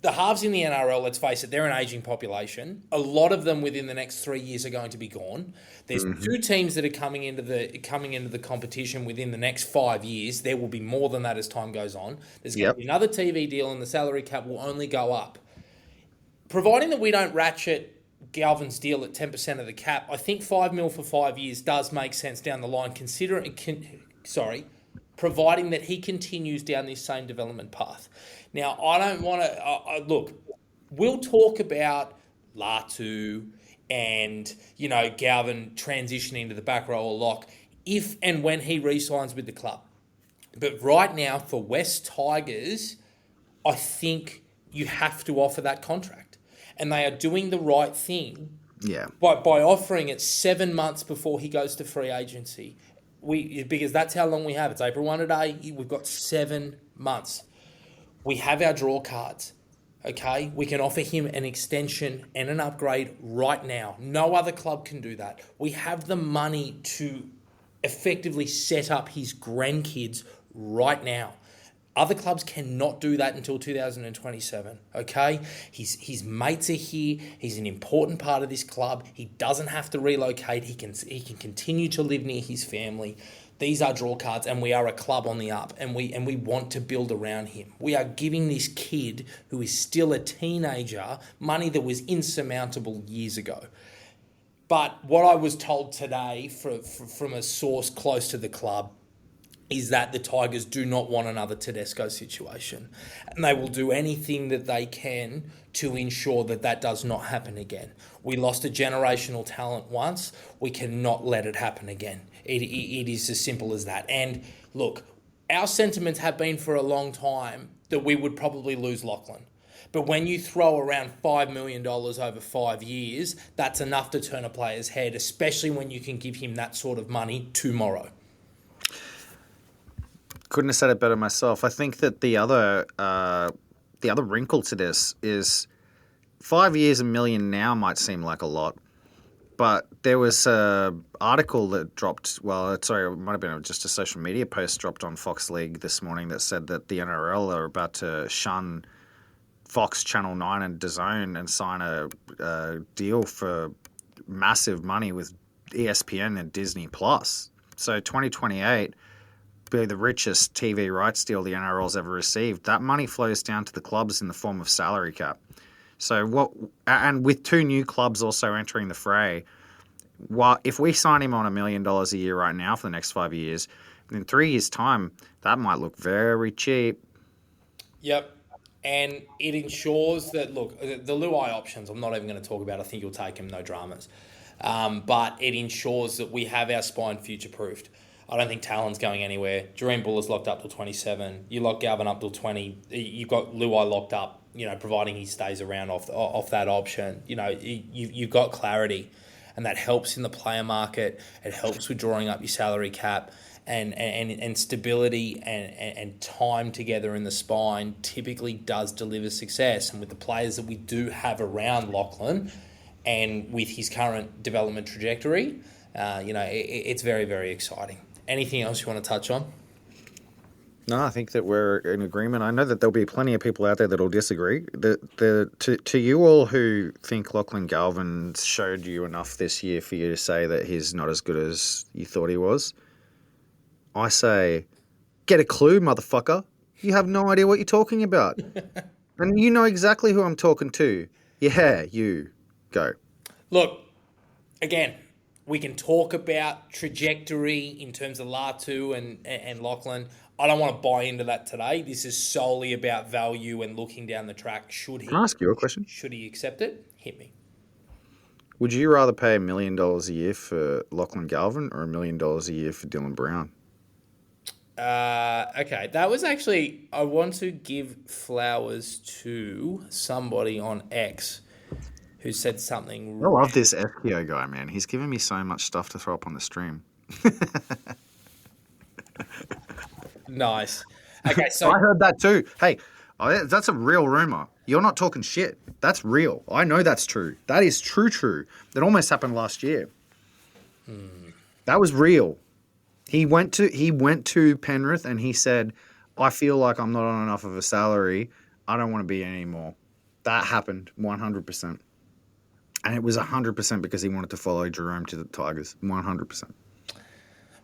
the halves in the NRL, let's face it, they're an ageing population. A lot of them within the next 3 years are going to be gone. There's two teams that are coming into the competition within the next 5 years. There will be more than that as time goes on. There's going to be another TV deal, and the salary cap will only go up. Providing that we don't ratchet Galvin's deal at 10% of the cap, I think $5 million for 5 years does make sense down the line. Providing that he continues down this same development path. Now, I don't want to look. We'll talk about Latu and Galvin transitioning to the back row or lock if and when he re-signs with the club. But right now, for West Tigers, I think you have to offer that contract, and they are doing the right thing. Yeah. By offering it 7 months before he goes to free agency. Because that's how long we have. It's April 1 today. We've got 7 months. We have our draw cards, okay? We can offer him an extension and an upgrade right now. No other club can do that. We have the money to effectively set up his grandkids right now. Other clubs cannot do that until 2027, okay? His mates are here. He's an important part of this club. He doesn't have to relocate. He can continue to live near his family. These are draw cards, and we are a club on the up, and we want to build around him. We are giving this kid, who is still a teenager, money that was insurmountable years ago. But what I was told today from a source close to the club is that the Tigers do not want another Tedesco situation, and they will do anything that they can to ensure that that does not happen again. We lost a generational talent once. We cannot let it happen again. It is as simple as that. And look, our sentiments have been for a long time that we would probably lose Lachlan. But when you throw around $5 million over 5 years, that's enough to turn a player's head, especially when you can give him that sort of money tomorrow. Couldn't have said it better myself. I think that the other wrinkle to this is 5 years, $1 million now might seem like a lot, but there was an article that dropped. It might have been just a social media post dropped on Fox League this morning that said that the NRL are about to shun Fox, Channel 9 and DAZN and sign a deal for massive money with ESPN and Disney Plus. So 2028 be the richest TV rights deal the NRL's ever received. That money flows down to the clubs in the form of salary cap. So and with two new clubs also entering the fray, if we sign him on $1 million a year right now for the next 5 years, in 3 years' time, that might look very cheap. Yep. And it ensures that, look, the Luai options, I'm not even going to talk about. I think you'll take him, no dramas. But it ensures that we have our spine future-proofed. I don't think Talon's going anywhere. Jareen Buller's locked up till 27. You lock Galvin up till 20. You've got Luai locked up, providing he stays around off that option. You've got clarity, and that helps in the player market. It helps with drawing up your salary cap. And stability and time together in the spine typically does deliver success. And with the players that we do have around Lachlan and with his current development trajectory, it's very, very exciting. Anything else you want to touch on? No, I think that we're in agreement. I know that there'll be plenty of people out there that will disagree. To you all who think Lachlan Galvin showed you enough this year for you to say that he's not as good as you thought he was, I say, get a clue, motherfucker. You have no idea what you're talking about. And you know exactly who I'm talking to. Yeah, you. Go. Look, again, we can talk about trajectory in terms of Latu and Lachlan. I don't want to buy into that today. This is solely about value and looking down the track. Can I ask you a question? Should he accept it? Hit me. Would you rather pay $1 million a year for Lachlan Galvin or $1 million a year for Dylan Brown? Okay, that was actually, I want to give flowers to somebody on X who said something. I love this FPO guy, man. He's giving me so much stuff to throw up on the stream. Nice. Okay, so I heard that too. Hey, that's a real rumor. You're not talking shit. That's real. I know that's true. That is true. That almost happened last year. That was real. He went to Penrith and he said, I feel like I'm not on enough of a salary. I don't want to be anymore. That happened 100%. And it was 100% because he wanted to follow Jerome to the Tigers. 100%.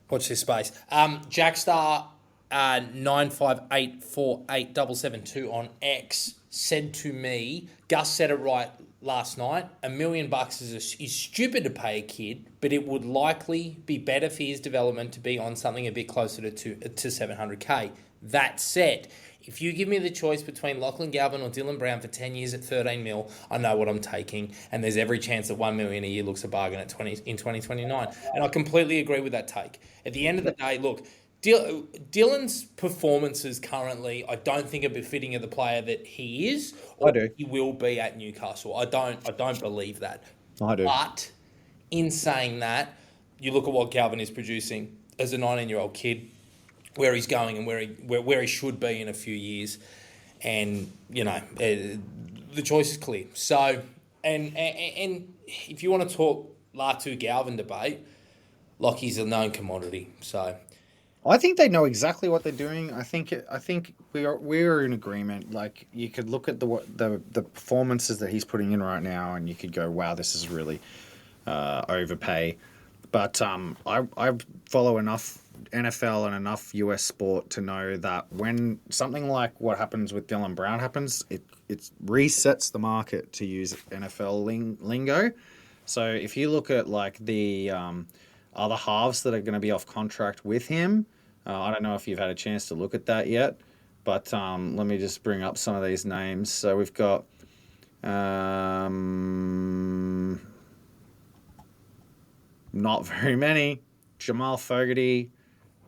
Watch this space. Jackstar 958487772 on X said to me, Gus said it right last night. $1 million is stupid to pay a kid, but it would likely be better for his development to be on something a bit closer to 700K. That said, if you give me the choice between Lachlan Galvin or Dylan Brown for 10 years at 13 mil, I know what I'm taking, and there's every chance that $1 million a year looks a bargain in 2029. And I completely agree with that take. At the end of the day, look, Dylan's performances currently, I don't think are befitting of the player that he is, or he will be at Newcastle. I don't believe that. I do. But in saying that, you look at what Galvin is producing as a 19-year-old kid, where he's going and where he should be in a few years, and the choice is clear. So, and if you want to talk Latu Galvin debate, Lockie's a known commodity. So, I think they know exactly what they're doing. I think we're in agreement. Like, you could look at the performances that he's putting in right now, and you could go, wow, this is really overpay. But I follow enough NFL and enough US sport to know that when something like what happens with Dylan Brown happens, it resets the market, to use NFL lingo. So if you look at like the other halves that are going to be off contract with him, I don't know if you've had a chance to look at that yet, but let me just bring up some of these names. So we've got not very many. Jamal Fogarty,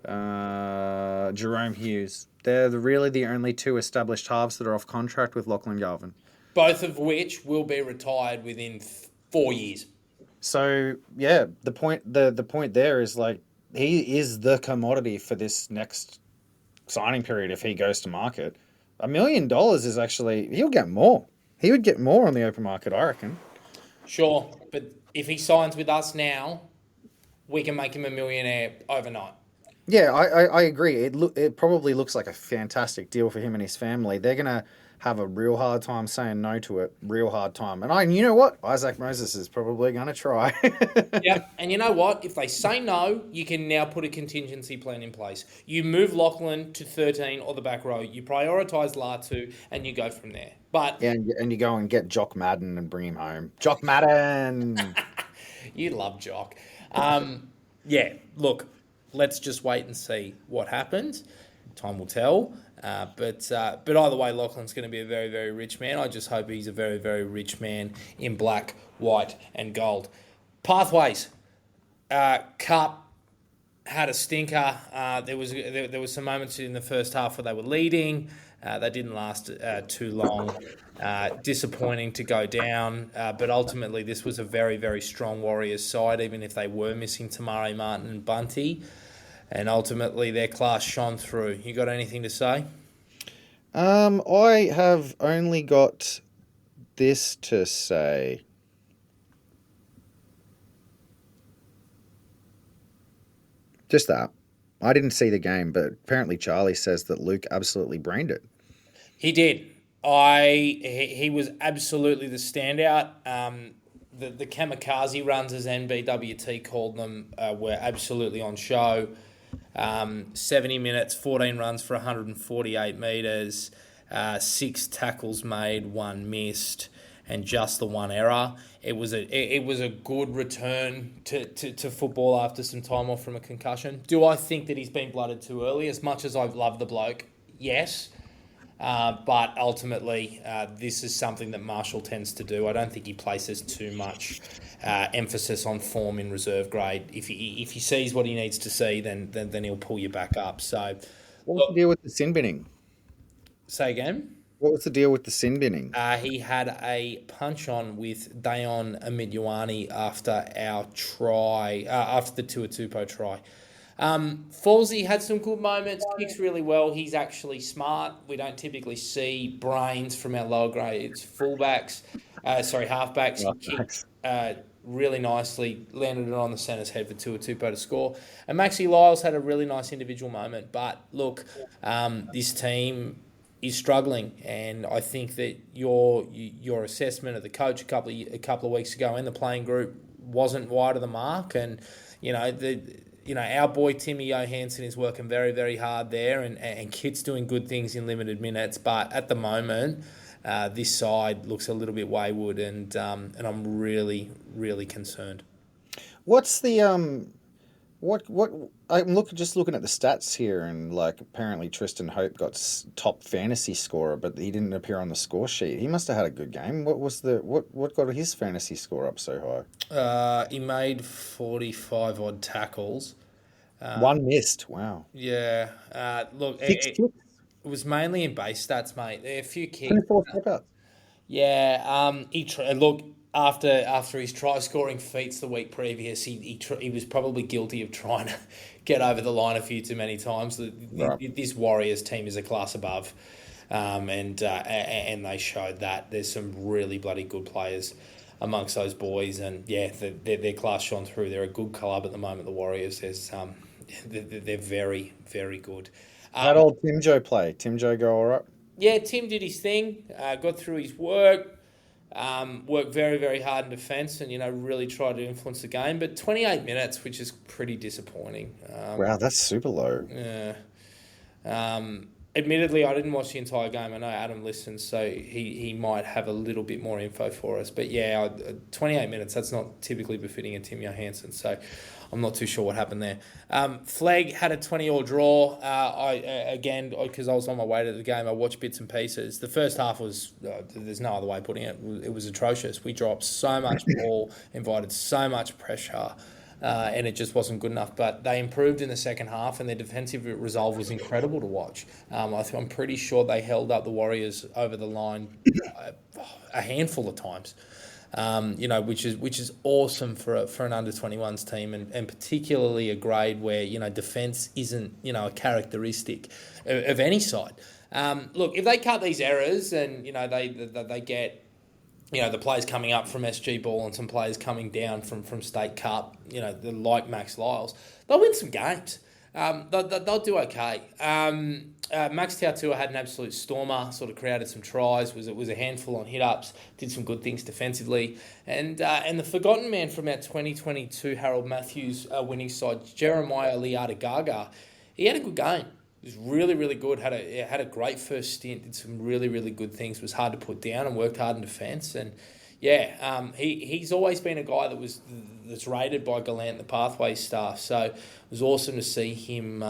Jerome Hughes. They're really the only two established halves that are off contract with Lachlan Galvin. Both of which will be retired within 4 years. So yeah, the point there is, like, he is the commodity for this next signing period if he goes to market. $1 million is actually, he'll get more. He would get more on the open market, I reckon. Sure, but if he signs with us now, we can make him a millionaire overnight. Yeah, I agree. It probably looks like a fantastic deal for him and his family. They're gonna have a real hard time saying no to it. Real hard time. And you know what? Isaac Moses is probably gonna try. Yeah, and you know what? If they say no, you can now put a contingency plan in place. You move Lachlan to 13 or the back row. You prioritise Latu, and you go from there. But and you go and get Jock Madden and bring him home. Jock Madden. You love Jock. Yeah, look, let's just wait and see what happens. Time will tell. But either way, Lachlan's going to be a very, very rich man. I just hope he's a very, very rich man in black, white, and gold. Pathways. Cup had a stinker. There was some moments in the first half where they were leading. They didn't last too long. Disappointing to go down. But ultimately, this was a very, very strong Warriors side, even if they were missing Tamari Martin and Bunty. And ultimately, their class shone through. You got anything to say? I have only got this to say. Just that. I didn't see the game, but apparently Charlie says that Luke absolutely brained it. He did. He was absolutely the standout. The kamikaze runs, as NBWT called them, were absolutely on show. 70 minutes, 14 runs for 148 metres, 6 tackles made, 1 missed, and just the 1 error. It was a good return to football after some time off from a concussion. Do I think that he's been blooded too early? As much as I've loved the bloke, yes. But ultimately, this is something that Marshall tends to do. I don't think he places too much emphasis on form in reserve grade. If he sees what he needs to see, then he'll pull you back up. So, what was the deal with the sin binning? Say again? What was the deal with the sin binning? He had a punch on with Dayon Amidyuani after our try, after the Tuatupo try. Falsey had some good moments, kicks really well. He's actually smart. We don't typically see brains from our lower grades halfbacks. He kicked really nicely, landed it on the centre's head for Tuatupo to score. And Maxi Lyles had a really nice individual moment. But look, this team is struggling, and I think that your assessment of the coach a couple of weeks ago in the playing group wasn't wide of the mark, and our boy Timmy Johansson is working very, very hard there, and Kit's doing good things in limited minutes, but at the moment, this side looks a little bit wayward, and I'm really, really concerned. What's the what I'm just looking at the stats here, and like apparently Tristan Hope got top fantasy scorer, but he didn't appear on the score sheet. He must have had a good game. What got his fantasy score up so He made 45 odd tackles. high? One missed. Wow. Yeah. Look, Six it kicks, was mainly in base stats, mate. There are a few kicks. 24 step outs. Yeah. Look, after his try scoring feats the week previous, he was probably guilty of trying to get over the line a few too many times. Right. This Warriors team is a class above, and they showed that. There's some really bloody good players amongst those boys, and yeah, their class shone through. They're a good club at the moment. The Warriors, they're very, very good. How'd old Tim Joe play? Tim Joe go all right? Yeah, Tim did his thing, got through his work, worked very, very hard in defence, and really tried to influence the game. But 28 minutes, which is pretty disappointing. Wow, that's super low. Yeah. Admittedly, I didn't watch the entire game. I know Adam listens, so he might have a little bit more info for us. But yeah, 28 minutes, that's not typically befitting a Tim Johansson, so I'm not too sure what happened there. Flegg had a 20-all draw. Because I was on my way to the game, I watched bits and pieces. The first half was, there's no other way of putting it, it was atrocious. We dropped so much ball, invited so much pressure, and it just wasn't good enough. But they improved in the second half, and their defensive resolve was incredible to watch. I'm pretty sure they held up the Warriors over the line a handful of times. Which is awesome for an under-21s team, and particularly a grade where defence isn't a characteristic of any side. Look, if they cut these errors and they get the players coming up from SG Ball and some players coming down from State Cup, like Max Lyles, they'll win some games. They'll do okay. Max Tautua had an absolute stormer, sort of created some tries, was a handful on hit-ups, did some good things defensively. And the forgotten man from our 2022 Harold Matthews winning side, Jeremiah Liadagaga, he had a good game. He was really, really good, had a great first stint, did some really, really good things, was hard to put down and worked hard in defence. And yeah, he's always been a guy that's rated by Gallant, the Pathways staff. So it was awesome to see him,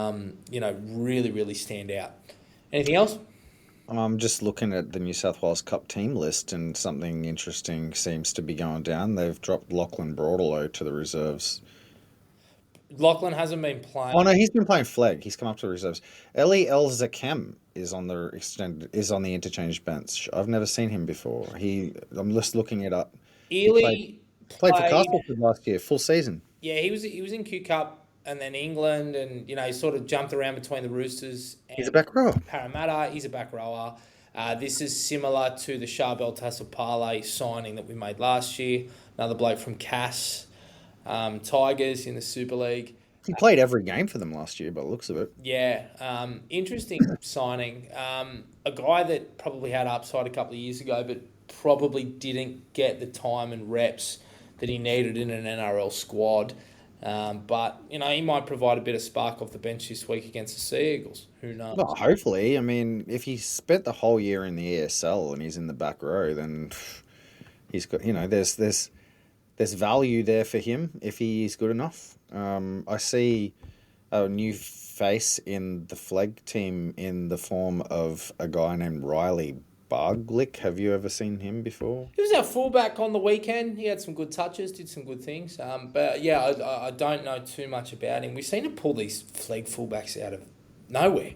really, really stand out. Anything else? I'm just looking at the New South Wales Cup team list, and something interesting seems to be going down. They've dropped Lachlan Broadalow to the reserves. Lachlan hasn't been playing. Oh no, he's been playing flag. He's come up to the reserves. Eli El Zakem is on the interchange bench. I've never seen him before. I'm just looking it up. Ely played for Castleford last year, full season. Yeah, he was in Q Cup and then England, and he sort of jumped around between the Roosters. And He's a back rower. Parramatta. He's a back rower. This is similar to the Charbel Tassapale signing that we made last year. Another bloke from Cass. Tigers in the Super League. He played every game for them last year, by the looks of it. Yeah, interesting signing. A guy that probably had upside a couple of years ago, but probably didn't get the time and reps that he needed in an NRL squad. But he might provide a bit of spark off the bench this week against the Sea Eagles. Who knows? Well, hopefully. I mean, if he spent the whole year in the ESL and he's in the back row, then he's got, there's value there for him if he is good enough. I see a new face in the flag team in the form of a guy named Riley Barglick. Have you ever seen him before? He was our fullback on the weekend. He had some good touches, did some good things. But yeah, I don't know too much about him. We've seen him pull these flag fullbacks out of nowhere.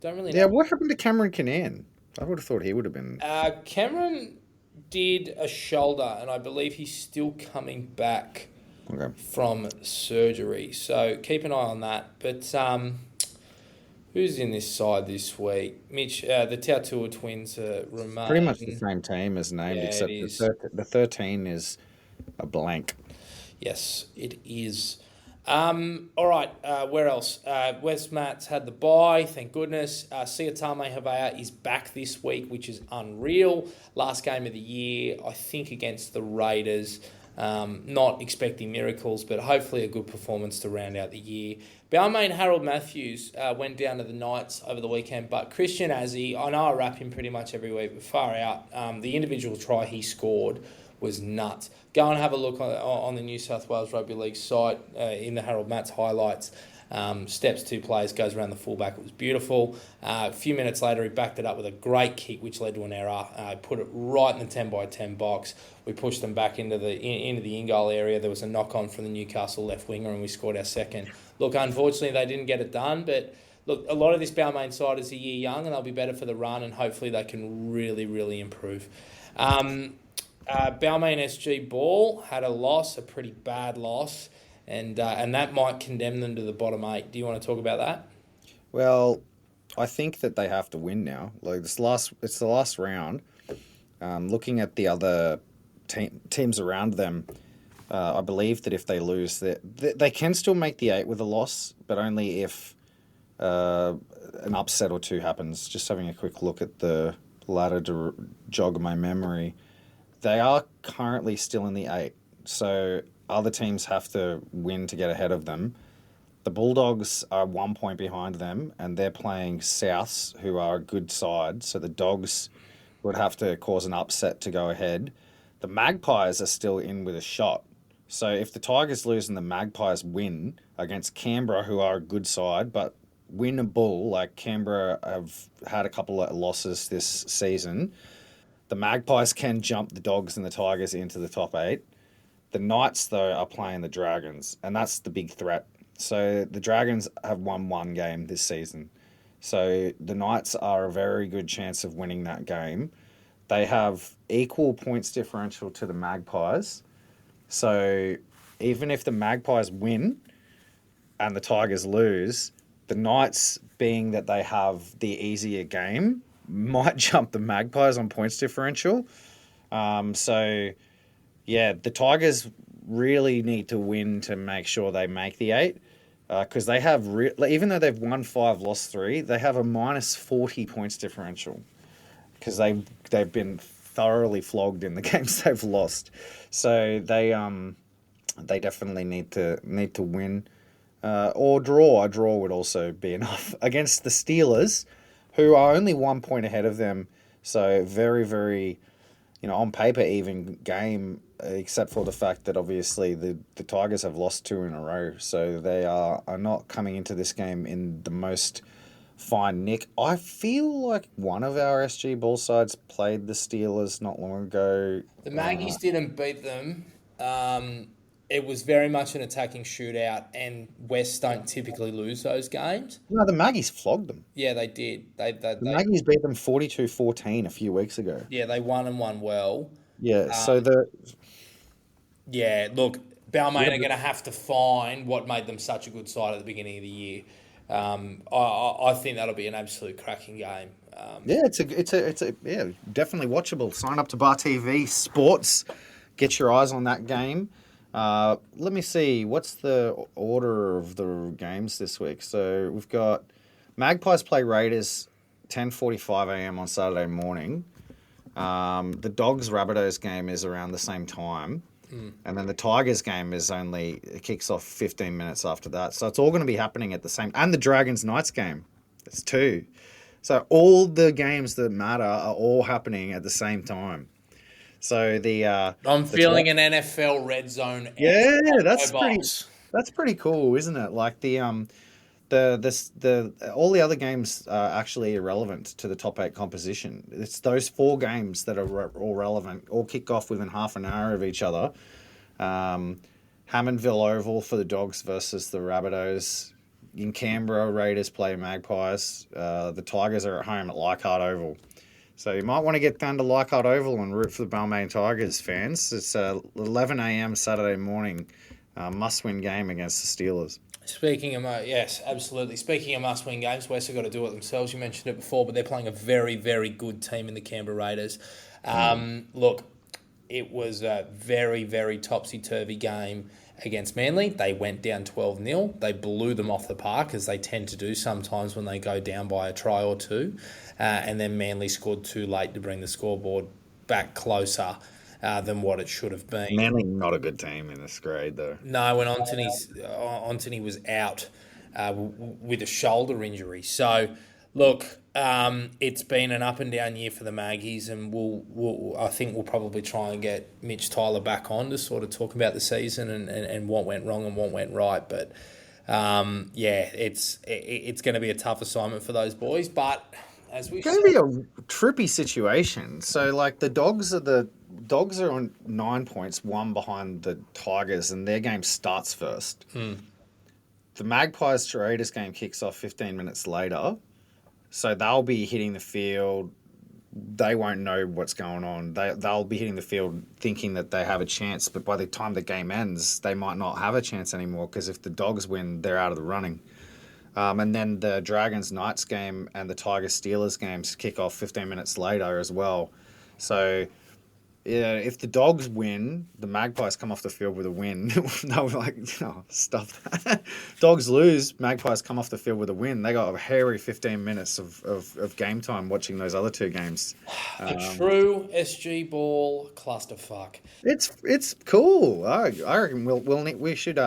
Don't really know. Yeah, what happened to Cameron Kinnan? I would have thought he would have been... Cameron did a shoulder, and I believe he's still coming back from surgery. So keep an eye on that. But who's in this side this week? Mitch, the Tautua twins remain. Pretty much the same team as named, Yeah, except the 13 is a blank. Yes, it is. All right, where else? West Mats had the bye, thank goodness. Siatame Havea is back this week, which is unreal. Last game of the year, I think, against the Raiders. Not expecting miracles, but hopefully a good performance to round out the year. Balmain Harold Matthews went down to the Knights over the weekend, but Christian Azzi, I know I wrap him pretty much every week, but far out. The individual try he scored was nuts. Go and have a look on the New South Wales Rugby League site in the Harold Matts highlights. Steps two plays, goes around the fullback. It was beautiful. A few minutes later, he backed it up with a great kick, which led to an error. Put it right in the 10-by-10 box. We pushed them back into the in-goal area. There was a knock-on from the Newcastle left winger, and we scored our second. Look, unfortunately, they didn't get it done, but look, a lot of this Balmain side is a year young, and they'll be better for the run, and hopefully they can really, really improve. Balmain SG Ball had a loss, a pretty bad loss, and that might condemn them to the bottom 8. Do you want to talk about that? Well, I think that they have to win now. Like it's the last round. Looking at the other teams around them, I believe that if they lose, they can still make the 8 with a loss, but only if an upset or two happens. Just having a quick look at the ladder to jog my memory. They are currently still in the 8, so other teams have to win to get ahead of them. The Bulldogs are 1 point behind them, and they're playing Souths, who are a good side, so the Dogs would have to cause an upset to go ahead. The Magpies are still in with a shot, so if the Tigers lose and the Magpies win against Canberra, who are a good side, but win a bull, like Canberra have had a couple of losses this season, the Magpies can jump the Dogs and the Tigers into the top 8. The Knights, though, are playing the Dragons, and that's the big threat. So the Dragons have won one game this season. So the Knights are a very good chance of winning that game. They have equal points differential to the Magpies. So even if the Magpies win and the Tigers lose, the Knights, being that they have the easier game, might jump the Magpies on points differential. So, yeah, the Tigers really need to win to make sure they make the 8. Because they have, even though they've won 5, lost 3, they have a minus 40 points differential. Because they've been thoroughly flogged in the games they've lost. So they definitely need to win. Or draw. A draw would also be enough. Against the Steelers, who are only 1 point ahead of them. So very, very, on paper, even game, except for the fact that obviously the Tigers have lost 2 in a row. So they are not coming into this game in the most fine nick. I feel like one of our SG Ball sides played the Steelers not long ago. The Maggies didn't beat them. It was very much an attacking shootout, and West don't typically lose those games. No, the Maggies flogged them. Yeah, they did. The Maggies beat them 42-14 a few weeks ago. Yeah, they won and won well. Yeah, Yeah, look, Balmain are going to have to find what made them such a good side at the beginning of the year. I think that'll be an absolute cracking game. It's definitely watchable. Sign up to Bar TV Sports. Get your eyes on that game. Let me see, what's the order of the games this week? So we've got Magpies play Raiders 10:45 a.m. on Saturday morning. The Dogs Rabbitohs game is around the same time. And then the Tigers game it kicks off 15 minutes after that. So it's all going to be happening at the same, and the Dragons Knights game. It's 2. So all the games that matter are all happening at the same time. So I'm feeling an NFL red zone. Yeah, that's pretty cool, isn't it? Like all the other games are actually irrelevant to the top 8 composition. It's those 4 games that are all relevant, all kick off within half an hour of each other. Hammondville Oval for the Dogs versus the Rabbitohs. In Canberra, Raiders play Magpies. The Tigers are at home at Leichhardt Oval. So you might want to get down to Leichhardt Oval and root for the Balmain Tigers, fans. It's 11 a.m. Saturday morning, must-win game against the Steelers. Speaking of, yes, absolutely. Speaking of must-win games, West have got to do it themselves. You mentioned it before, but they're playing a very, very good team in the Canberra Raiders. Look, it was a very, very topsy-turvy game against Manly. They went down 12-0. They blew them off the park, as they tend to do sometimes when they go down by a try or two. And then Manly scored too late to bring the scoreboard back closer than what it should have been. Manly not a good team in this grade though. No, when Anthony was out with a shoulder injury. So, look, it's been an up and down year for the Maggies, and I think we'll probably try and get Mitch Tyler back on to sort of talk about the season and what went wrong and what went right. But it's going to be a tough assignment for those boys. But as we It's going to be a trippy situation. So, like, the Dogs are on 9 points, one behind the Tigers, and their game starts first. The Magpies to Raiders game kicks off 15 minutes later, so they'll be hitting the field. They won't know what's going on. They'll be hitting the field thinking that they have a chance, but by the time the game ends, they might not have a chance anymore, because if the Dogs win, they're out of the running. And then the Dragons Knights game and the Tigers Steelers games kick off 15 minutes later as well. So, yeah, if the Dogs win, the Magpies come off the field with a win. They'll be like, stuff that. Dogs lose, Magpies come off the field with a win. They got a hairy 15 minutes of game time watching those other two games. a true SG ball clusterfuck. It's cool. I reckon we should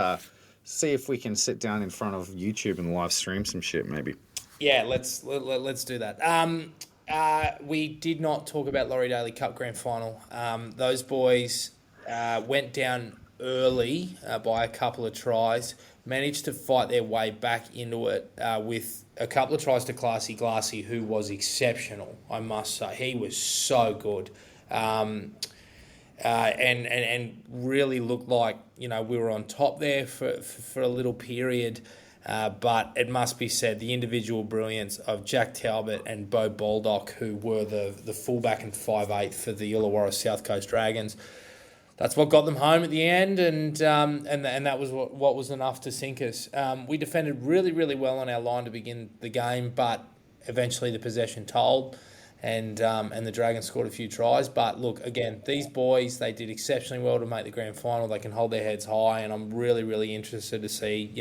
see if we can sit down in front of YouTube and live stream some shit maybe. Yeah, let's do that. We did not talk about Laurie Daly Cup Grand Final. Those boys went down early by a couple of tries, managed to fight their way back into it with a couple of tries to Classy Glassy, who was exceptional, I must say. He was so good. And really looked like, we were on top there for a little period. But it must be said, the individual brilliance of Jack Talbot and Bo Baldock, who were the fullback and 5'8" for the Illawarra South Coast Dragons, that's what got them home at the end, and that was what was enough to sink us. We defended really, really well on our line to begin the game, but eventually the possession told, and the Dragons scored a few tries. But look, again, these boys, they did exceptionally well to make the grand final. They can hold their heads high, and I'm really, really interested to see,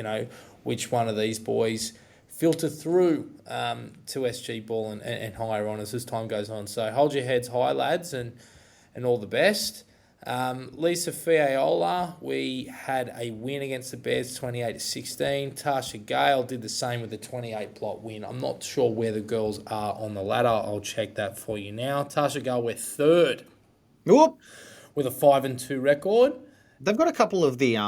which one of these boys filter through to SG Ball and higher honours as time goes on. So hold your heads high, lads, and all the best. Lisa Fiaola, we had a win against the Bears 28-16. Tasha Gale did the same with a 28-plot win. I'm not sure where the girls are on the ladder. I'll check that for you now. Tasha Gale, we're third. Whoop. With a 5-2 record. They've got a couple of the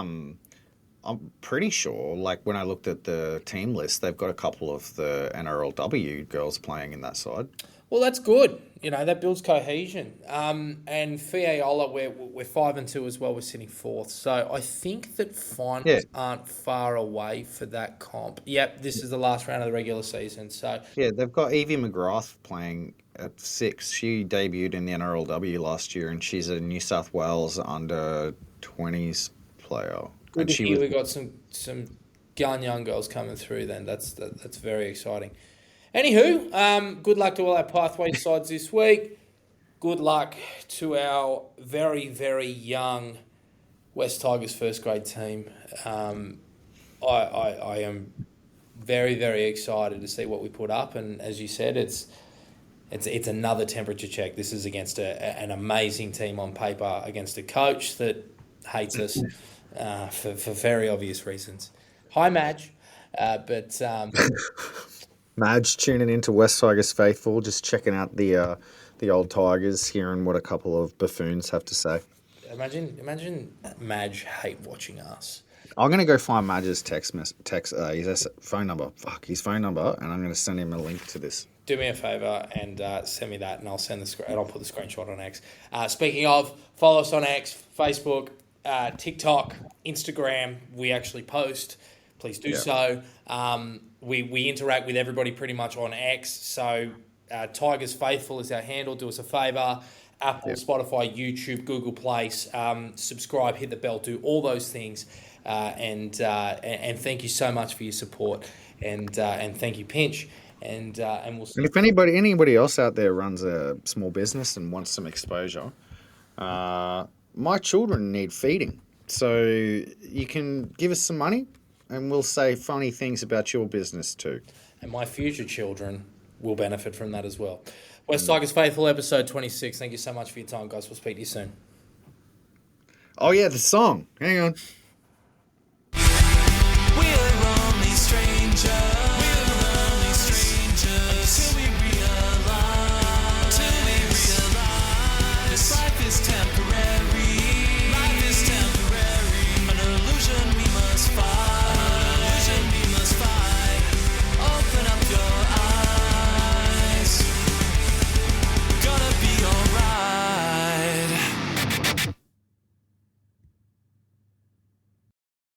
I'm pretty sure, like when I looked at the team list, they've got a couple of the NRLW girls playing in that side. Well, that's good. That builds cohesion. And Fiaola, we're 5-2 as well. We're sitting fourth. So I think that finals aren't far away for that comp. Yep, this is the last round of the regular season. So yeah, they've got Evie McGrath playing at 6. She debuted in the NRLW last year, and she's a New South Wales under 20s player. Good and to she hear was, we got some young girls coming through then. That's very exciting. Anywho, good luck to all our pathway sides this week. Good luck to our very, very young West Tigers first grade team. I am very, very excited to see what we put up. And as you said, it's another temperature check. This is against an amazing team on paper, against a coach that hates us for very obvious reasons. Hi, Madge. Madge tuning into West Tigers Faithful, just checking out the old Tigers, hearing what a couple of buffoons have to say. Imagine Madge hate watching us. I'm going to go find Madge's text his phone number, and I'm going to send him a link to this. Do me a favour and send me that, and I'll send and I'll put the screenshot on X. Speaking of, follow us on X, Facebook, TikTok, Instagram. We actually post. Please do so. We interact with everybody pretty much on X. So Tigers Faithful is our handle. Do us a favour. Apple, Spotify, YouTube, Google Play. Subscribe, hit the bell, do all those things. And thank you so much for your support. And thank you, Pinch. And we'll see. And if anybody else out there runs a small business and wants some exposure, My children need feeding. So you can give us some money and we'll say funny things about your business too. And my future children will benefit from that as well. West Tigers Faithful, episode 26. Thank you so much for your time, guys. We'll speak to you soon. Oh, yeah, the song. Hang on. We're only strangers.